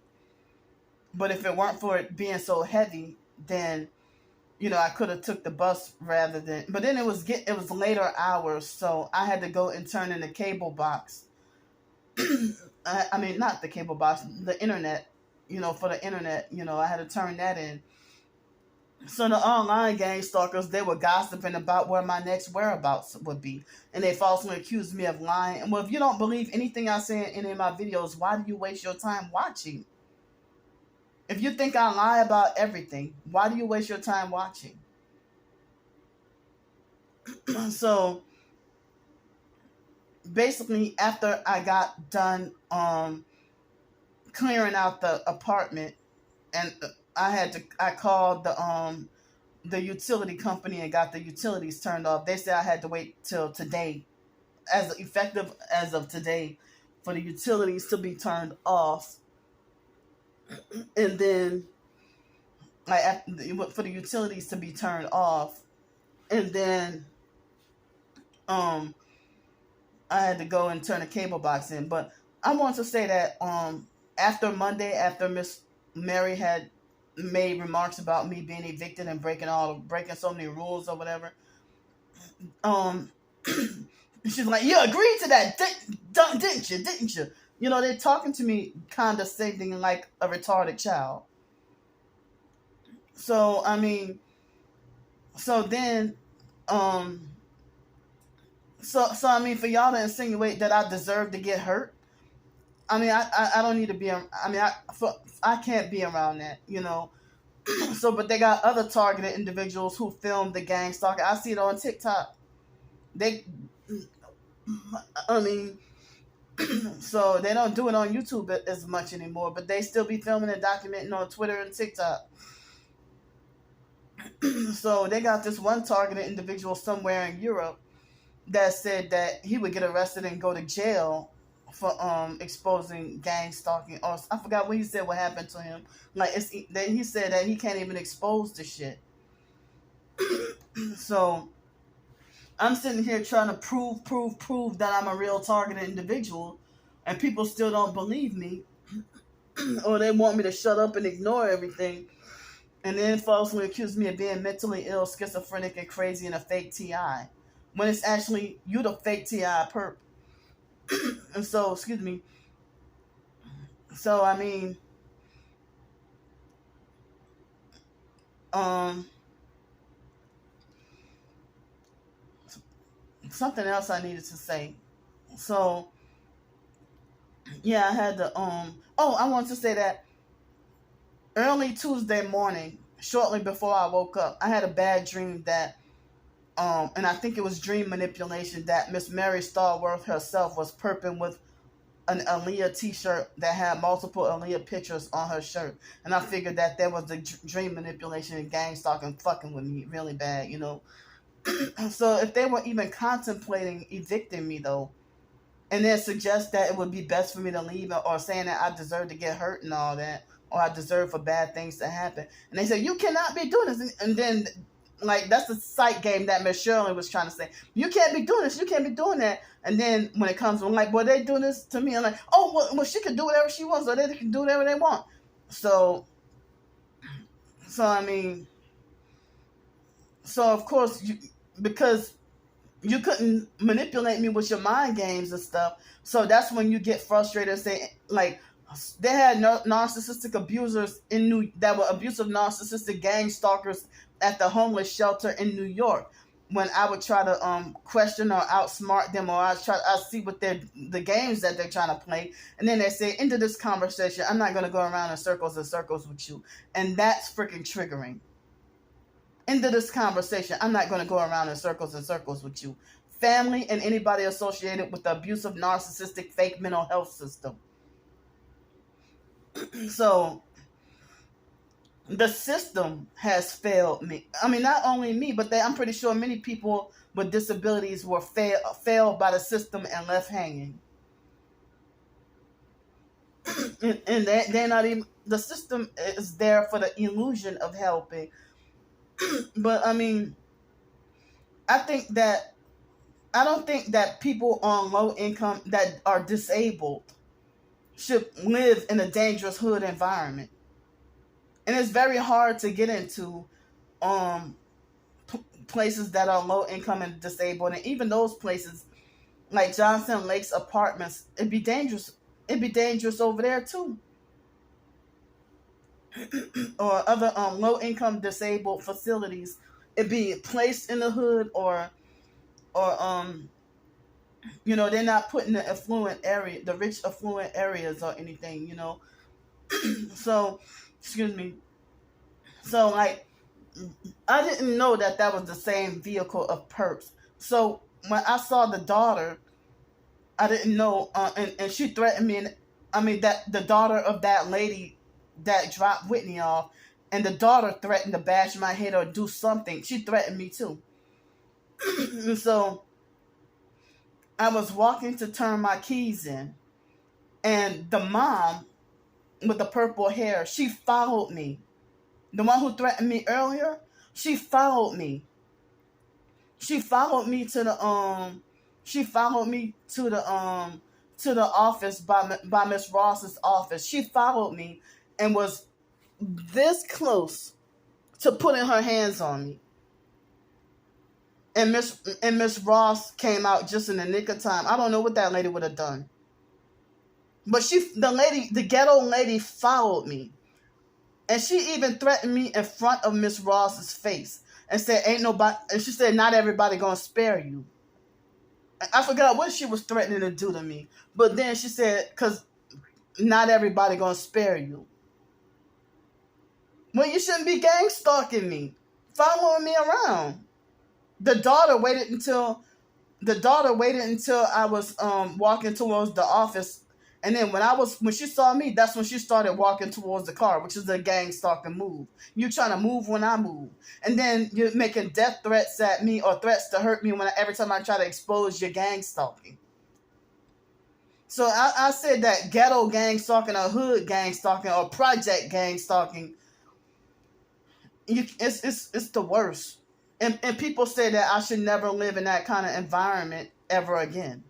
A: But if it weren't for it being so heavy, then, you know, I could have took the bus rather than. But then it was later hours, so I had to go and turn in the cable box. I mean, not the cable box, the internet. You know, for the internet, you know, I had to turn that in. So the online gang stalkers, they were gossiping about where my next whereabouts would be. And they falsely accused me of lying. And well, if you don't believe anything I say in any of my videos, why do you waste your time watching? If you think I lie about everything, why do you waste your time watching? So basically, after I got done clearing out the apartment, and I called the utility company and got the utilities turned off. They said I had to wait till today, as effective as of today, for the utilities to be turned off. And then for the utilities to be turned off, and then I had to go and turn the cable box in. But I want to say that after Monday, after Miss Mary had made remarks about me being evicted and breaking so many rules or whatever, she's like, "You agreed to that, didn't you? Didn't you?" You know, they're talking to me condescending like a retarded child. So I mean, so then, so I mean, for y'all to insinuate that I deserve to get hurt, I mean, I don't need to be. I mean, I can't be around that, you know. So, but they got other targeted individuals who filmed the gang stalking. I see it on TikTok. I mean, so they don't do it on YouTube as much anymore, but they still be filming and documenting on Twitter and TikTok. So they got this one targeted individual somewhere in Europe that said that he would get arrested and go to jail for exposing gang stalking. Or I forgot what he said. What happened to him? Like he said that he can't even expose the shit. So I'm sitting here trying to prove that I'm a real targeted individual, and people still don't believe me, or they want me to shut up and ignore everything, and then falsely accuse me of being mentally ill, schizophrenic, and crazy, and a fake TI, when it's actually you the fake TI perp. And so, excuse me. So I mean, something else I needed to say. So yeah, I had to I want to say that early Tuesday morning, shortly before I woke up, I had a bad dream that and I think it was dream manipulation, that Miss Mary Starworth herself was perping with an Aaliyah t-shirt that had multiple Aaliyah pictures on her shirt. And I figured that there was the dream manipulation and gang stalking fucking with me really bad, you know. So if they were even contemplating evicting me though, and then suggest that it would be best for me to leave, or saying that I deserve to get hurt and all that, or I deserve for bad things to happen, and they say you cannot be doing this, and then like that's the psych game that Miss Shirley was trying to say. You can't be doing this, you can't be doing that. And then when it comes, I'm like, well, they doing this to me. I'm like, oh, well, she can do whatever she wants, or they can do whatever they want. So I mean, so of course, because you couldn't manipulate me with your mind games and stuff. So that's when you get frustrated and say, like, they had narcissistic abusers that were abusive narcissistic gang stalkers at the homeless shelter in New York. When I would try to question or outsmart them, or I see what the games that they're trying to play, and then they say, into this conversation, I'm not going to go around in circles and circles with you, and that's freaking triggering. Into this conversation, I'm not going to go around in circles and circles with you. Family and anybody associated with the abusive, narcissistic, fake mental health system. So the system has failed me. I mean, not only me, but I'm pretty sure many people with disabilities were failed by the system and left hanging. And they're not even, the system is there for the illusion of helping. But I mean, I don't think that people on low income that are disabled should live in a dangerous hood environment. And it's very hard to get into places that are low income and disabled. And even those places, like Johnson Lake's apartments, it'd be dangerous. It'd be dangerous over there too. or other low income disabled facilities, it be placed in the hood, or they're not putting the rich affluent areas or anything. So, excuse me. So, like, I didn't know that was the same vehicle of perps. So when I saw the daughter, I didn't know, and she threatened me. And I mean, that the daughter of that lady that dropped Whitney off, and the daughter threatened to bash my head or do something. She threatened me too. And so I was walking to turn my keys in, and the mom with the purple hair, she followed me. The one who threatened me earlier, she followed me. She followed me to the office by Miss Ross's office. She followed me and was this close to putting her hands on me. And Miss Ross came out just in the nick of time. I don't know what that lady would have done. But the ghetto lady followed me. And she even threatened me in front of Miss Ross's face and said, ain't nobody, and she said, not everybody gonna spare you. I forgot what she was threatening to do to me. But then she said, because not everybody gonna spare you. Well, you shouldn't be gang stalking me, following me around. The daughter waited until I was walking towards the office, and then when she saw me, that's when she started walking towards the car, which is a gang stalking move. You trying to move when I move, and then you're making death threats at me or threats to hurt me every time I try to expose your gang stalking. So I said that ghetto gang stalking or hood gang stalking or project gang stalking, it's the worst. And people say that I should never live in that kind of environment ever again.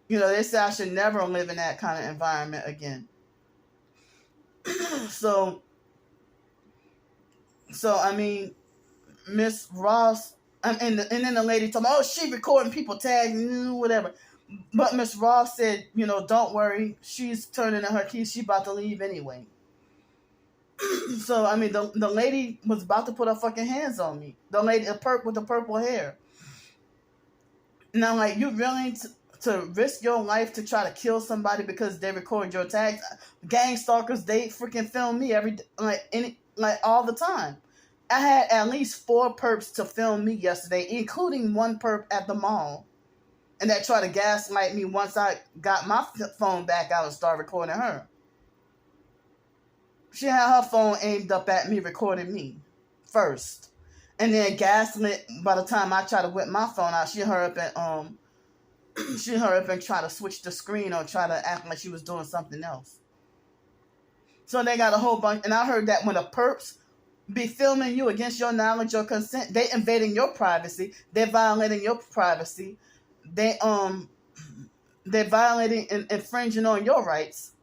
A: They say I should never live in that kind of environment again. So I mean, Miss Ross, and then the lady told me, oh, she recording people tagging, whatever. But Miss Ross said, don't worry, she's turning in her keys, she about to leave anyway. So, I mean, the lady was about to put her fucking hands on me. The lady, with the purple hair. Now, like, you willing to risk your life to try to kill somebody because they record your tags? Gang stalkers, they freaking film me all the time. I had at least 4 perps to film me yesterday, including one perp at the mall. And that tried to gaslight me once I got my phone back out and started recording her. She had her phone aimed up at me, recording me first. And then gaslit by the time I tried to whip my phone out, she hurry up and try to switch the screen or try to act like she was doing something else. So they got a whole bunch, and I heard that when the perps be filming you against your knowledge or consent, they invading your privacy, they're violating your privacy, they're violating and infringing on your rights.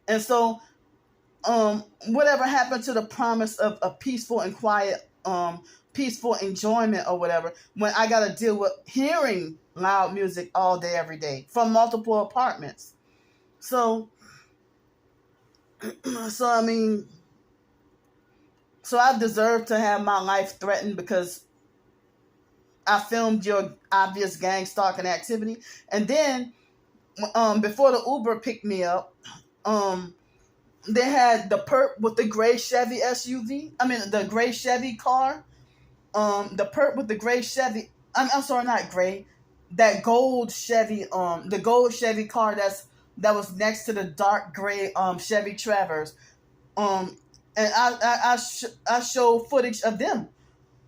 A: And so whatever happened to the promise of a peaceful and quiet, peaceful enjoyment or whatever, when I got to deal with hearing loud music all day, every day from multiple apartments. So I mean, so I deserve to have my life threatened because I filmed your obvious gang stalking activity. And then, before the Uber picked me up, they had the perp with the gray Chevy SUV. I mean, the gray Chevy car. The perp with the gray Chevy. I'm sorry, not gray. That gold Chevy. The gold Chevy car that was next to the dark gray Chevy Traverse. And I showed footage of them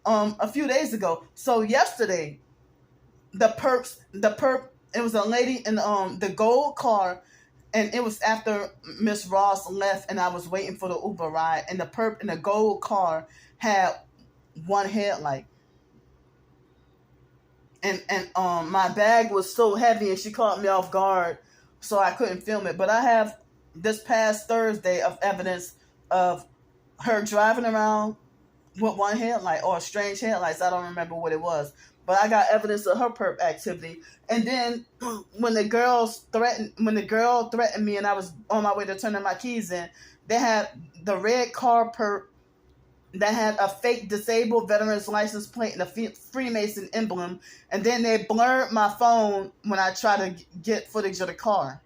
A: a few days ago. So yesterday, the perp. It was a lady in the gold car. And it was after Miss Ross left and I was waiting for the Uber ride. And the perp in the gold car had one headlight. And my bag was so heavy and she caught me off guard, so I couldn't film it. But I have this past Thursday of evidence of her driving around with one headlight or strange headlights. I don't remember what it was. But I got evidence of her perp activity. And then when the girl threatened me and I was on my way to turning my keys in, They had the red car that had a fake disabled veteran's license plate and a Freemason emblem, and then they blurred my phone when I tried to get footage of the car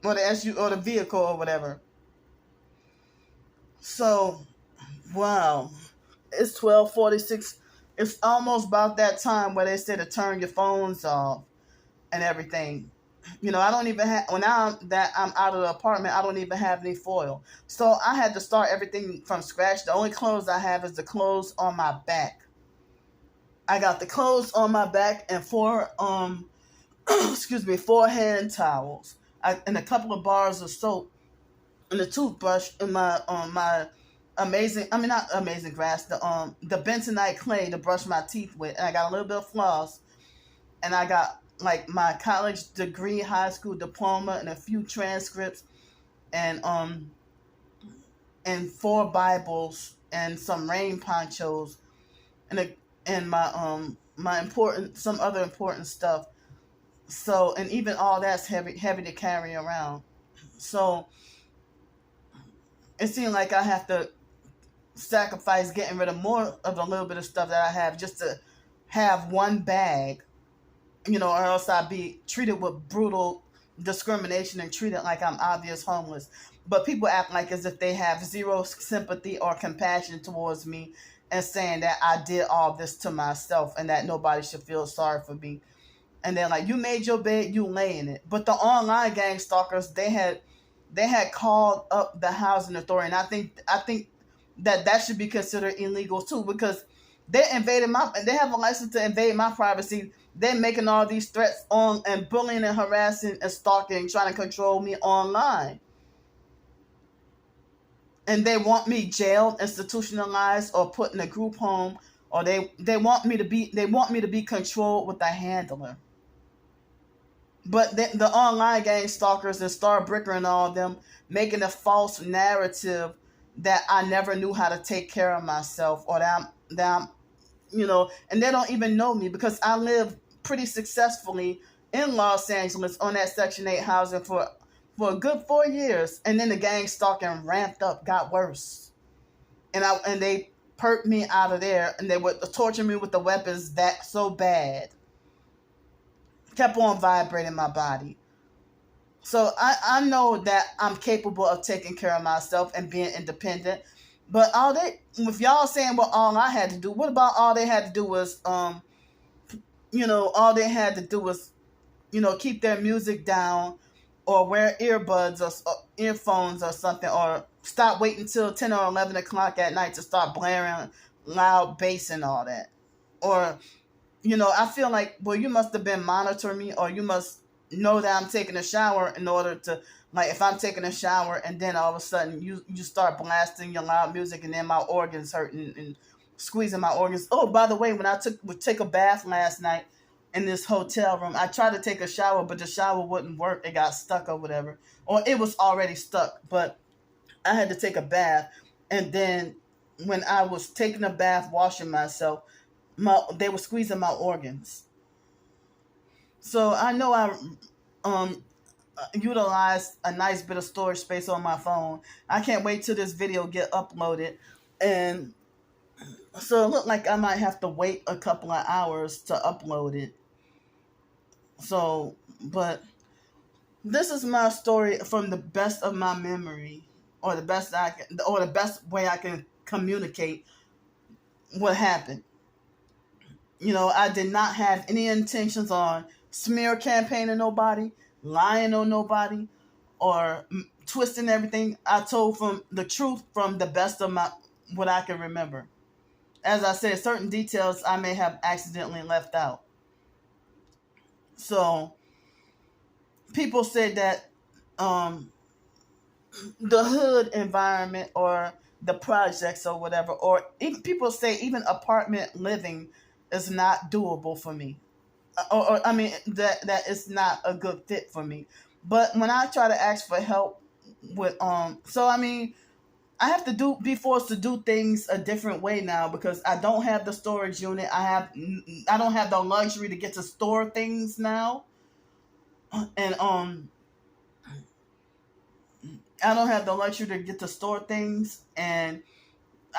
A: or the or the vehicle or whatever. So, wow, it's 12:46. It's almost about that time where they say to turn your phones off and everything. I don't even have, when I'm out of the apartment, I don't even have any foil. So I had to start everything from scratch. The only clothes I have is the clothes on my back. I got the clothes on my back and four excuse me, 4 hand towels, and a couple of bars of soap and a toothbrush and my amazing, I mean not amazing grass, the bentonite clay to brush my teeth with, and I got a little bit of floss, and I got like my college degree, high school diploma, and a few transcripts, and 4 Bibles and some rain ponchos, and my important, some other important stuff. So, and even all that's heavy to carry around. So it seemed like I have to sacrifice getting rid of more of the little bit of stuff that I have just to have one bag, or else I'd be treated with brutal discrimination and treated like I'm obvious homeless. But people act like as if they have zero sympathy or compassion towards me, and saying that I did all this to myself and that nobody should feel sorry for me. And they're like, you made your bed, you lay in it. But the online gang stalkers, they had called up the housing authority, and I think that should be considered illegal too, because they have a license to invade my privacy. They're making all these threats on and bullying and harassing and stalking, trying to control me online. And they want me jailed, institutionalized, or put in a group home, or they want me to be controlled with a handler. But the online gang stalkers and Star Bricker and all of them making a false narrative that I never knew how to take care of myself, or that I'm and they don't even know me, because I live pretty successfully in Los Angeles on that Section 8 housing for a good 4 years, and then the gang stalking ramped up, got worse, and they perked me out of there, and they would torture me with the weapons that so bad, kept on vibrating my body. So I know that I'm capable of taking care of myself and being independent. But if y'all saying what all I had to do, what about all they had to do was all they had to do was keep their music down, or wear earbuds or earphones or something, or stop waiting till 10 or 11 o'clock at night to start blaring loud bass and all that. Or I feel like, well, you must have been monitoring me, or you must know that I'm taking a shower in order to, like, if I'm taking a shower and then all of a sudden you start blasting your loud music, and then my organs hurting and squeezing my organs. Oh, by the way, when I would take a bath last night in this hotel room, I tried to take a shower, but the shower wouldn't work. It got stuck or whatever, or it was already stuck. But I had to take a bath, and then when I was taking a bath, washing myself, they were squeezing my organs. So I know I utilized a nice bit of storage space on my phone. I can't wait till this video get uploaded, and so it looked like I might have to wait a couple of hours to upload it. So, but this is my story from the best of my memory, or the best way I can communicate what happened. I did not have any intentions on smear campaigning nobody, lying on nobody, or twisting everything. I told from the truth from the best of what I can remember. As I said, certain details I may have accidentally left out. So people said that the hood environment, or the projects or whatever, or even people say even apartment living is not doable for me. Or I mean that it's not a good fit for me. But when I try to ask for help with so I mean I have to be forced to do things a different way now, because I don't have the storage unit. I don't have the luxury to get to store things now, and I don't have the luxury to get to store things, and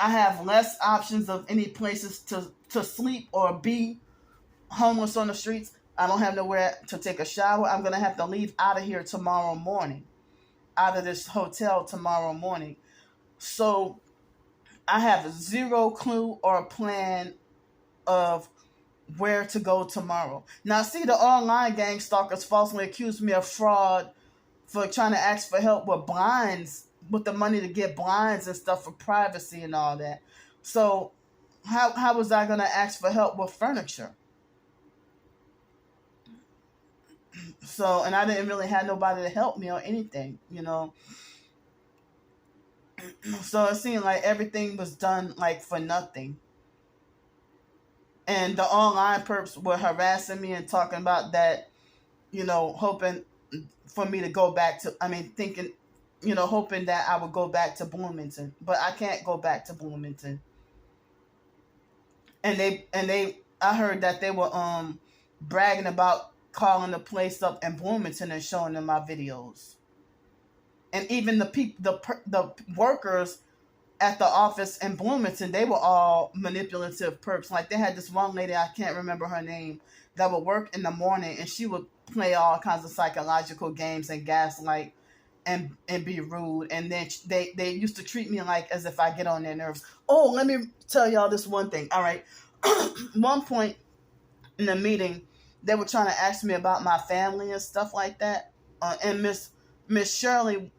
A: I have less options of any places to sleep or be homeless on the streets. I don't have nowhere to take a shower. I'm gonna have to leave out of here tomorrow morning, out of this hotel tomorrow morning. So I have zero clue or plan of where to go tomorrow. Now, see, the online gang stalkers falsely accused me of fraud for trying to ask for help with blinds, with the money to get blinds and stuff for privacy and all that. So how was I going to ask for help with furniture? So, and I didn't really have nobody to help me or anything, you know. So it seemed like everything was done like for nothing. And the online perps were harassing me and talking about that, you know, hoping for me to go back to, thinking, you know, hoping that I would go back to Bloomington. But I can't go back to Bloomington. I heard that they were bragging about calling the place up in Bloomington and showing them my videos. And even the workers at the office in Bloomington, they were all manipulative perps. Like, they had this one lady, I can't remember her name, that would work in the morning, and she would play all kinds of psychological games and gaslight and be rude. And then they used to treat me like as if I get on their nerves. Oh, let me tell y'all this one thing. All right. One point in the meeting, they were trying to ask me about my family and stuff like that. And Miss Shirley,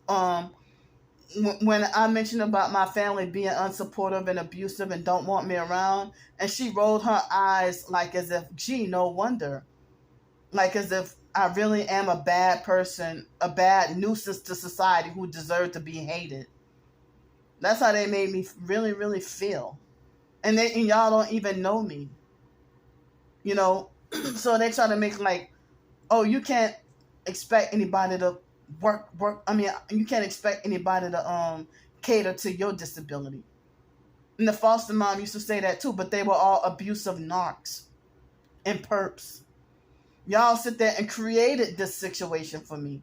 A: when I mentioned about my family being unsupportive and abusive and don't want me around, and she rolled her eyes like as if, gee, no wonder. Like as if I really am a bad person, a bad nuisance to society who deserved to be hated. That's how they made me really, really feel. And y'all don't even know me. You know? So they try to make like, oh, you can't expect anybody to work. You can't expect anybody to cater to your disability. And the foster mom used to say that too, but they were all abusive narcs and perps. Y'all sit there and created this situation for me.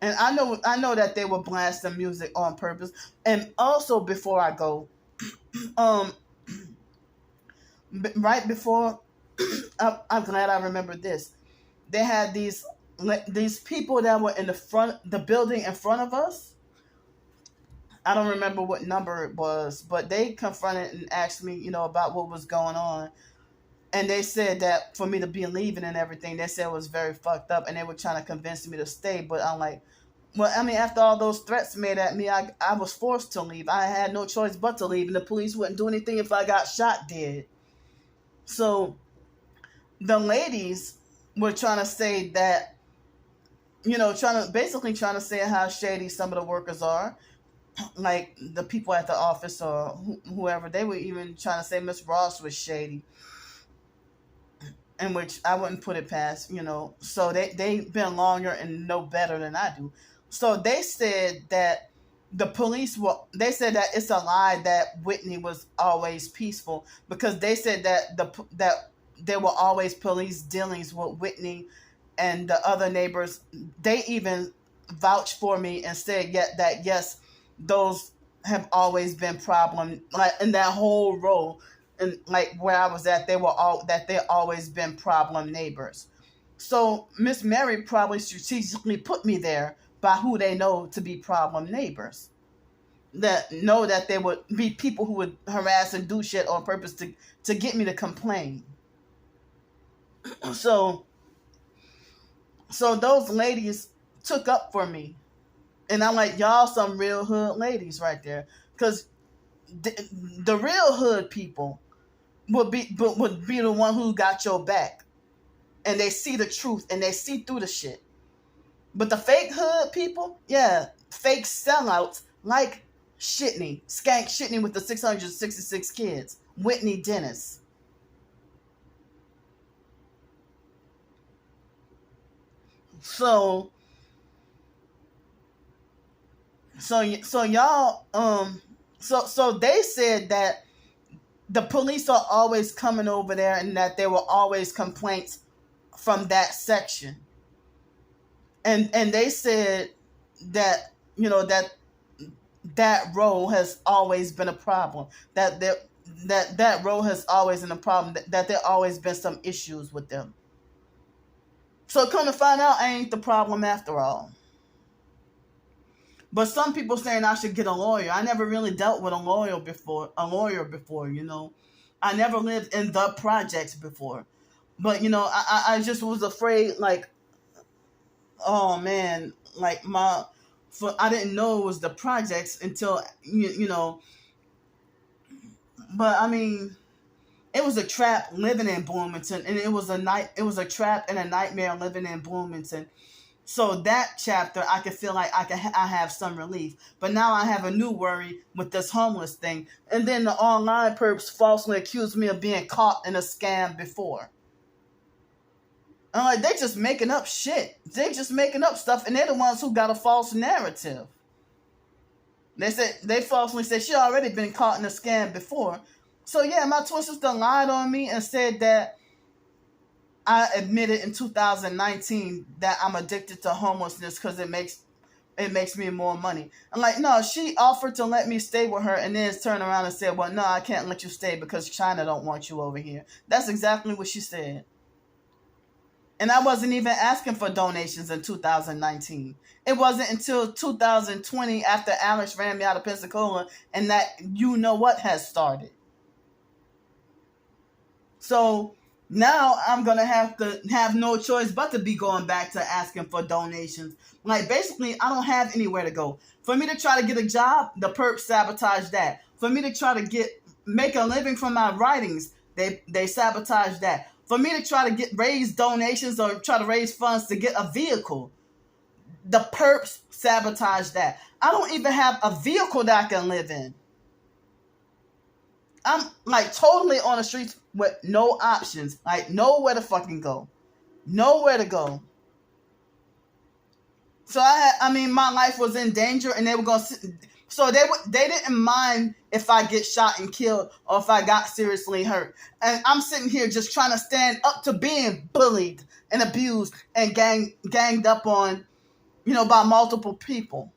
A: And I know that they were blasting music on purpose. And also, before I go, right before, I'm glad I remember this. They had these people that were in the building in front of us. I don't remember what number it was, but they confronted and asked me, you know, about what was going on. And they said that for me to be leaving and everything, they said it was very fucked up, and they were trying to convince me to stay. But I'm like, well, after all those threats made at me, I was forced to leave. I had no choice but to leave, and the police wouldn't do anything if I got shot dead. So the ladies were trying to say that, you know, trying to say how shady some of the workers are, like the people at the office or whoever. They were even trying to say Miss Ross was shady, in which I wouldn't put it past, you know. So they've been longer and know better than I do. So they said that they said that it's a lie that Whitney was always peaceful, because they said that there were always police dealings with Whitney and the other neighbors. They even vouched for me and said that yes, those have always been problem, like in that whole row. And like where I was at, they always been problem neighbors. So Miss Mary probably strategically put me there by who they know to be problem neighbors, that know that they would be people who would harass and do shit on purpose to get me to complain. So those ladies took up for me, and I'm like, y'all some real hood ladies right there, because the real hood people would be the one who got your back, and they see the truth and they see through the shit. But the fake hood people, yeah, fake sellouts like Skank Shitney with the 666 kids, Whitney Dennis. So y'all so they said that the police are always coming over there, and that there were always complaints from that section. and they said that that role has always been a problem. That role has always been a problem. That there always been some issues with them. So come to find out, I ain't the problem after all. But some people saying I should get a lawyer. I never really dealt with a lawyer before. I never lived in the projects before. But I just was afraid, like, oh man, like I didn't know it was the projects until but I mean, it was a trap living in Bloomington, and it was a trap and a nightmare living in Bloomington. So that chapter, I could feel like I have some relief. But now I have a new worry with this homeless thing. And then the online perps falsely accused me of being caught in a scam before. I'm like, they just making up shit. They just making up stuff, and they're the ones who got a false narrative. They falsely said she already been caught in a scam before. So yeah, my twin sister lied on me and said that I admitted in 2019 that I'm addicted to homelessness because it makes me more money. I'm like, no, she offered to let me stay with her and then turned around and said, well, no, I can't let you stay because China don't want you over here. That's exactly what she said. And I wasn't even asking for donations in 2019. It wasn't until 2020 after Alex ran me out of Pensacola and that what has started. So now I'm going to have no choice but to be going back to asking for donations. Like, basically, I don't have anywhere to go. For me to try to get a job, the perps sabotage that. For me to try to make a living from my writings, they sabotage that. For me to try to raise donations or try to raise funds to get a vehicle, the perps sabotage that. I don't even have a vehicle that I can live in. I'm like totally on the streets with no options, like nowhere to fucking go, nowhere to go. So my life was in danger, and they were gonna. So they didn't mind if I get shot and killed or if I got seriously hurt. And I'm sitting here just trying to stand up to being bullied and abused and ganged up on, by multiple people.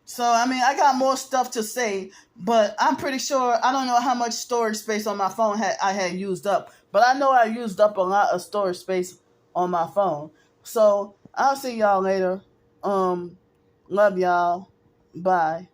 A: So, I got more stuff to say, but I'm pretty sure, I don't know how much storage space on my phone I had used up, but I know I used up a lot of storage space on my phone. So, I'll see y'all later. Love y'all. Bye.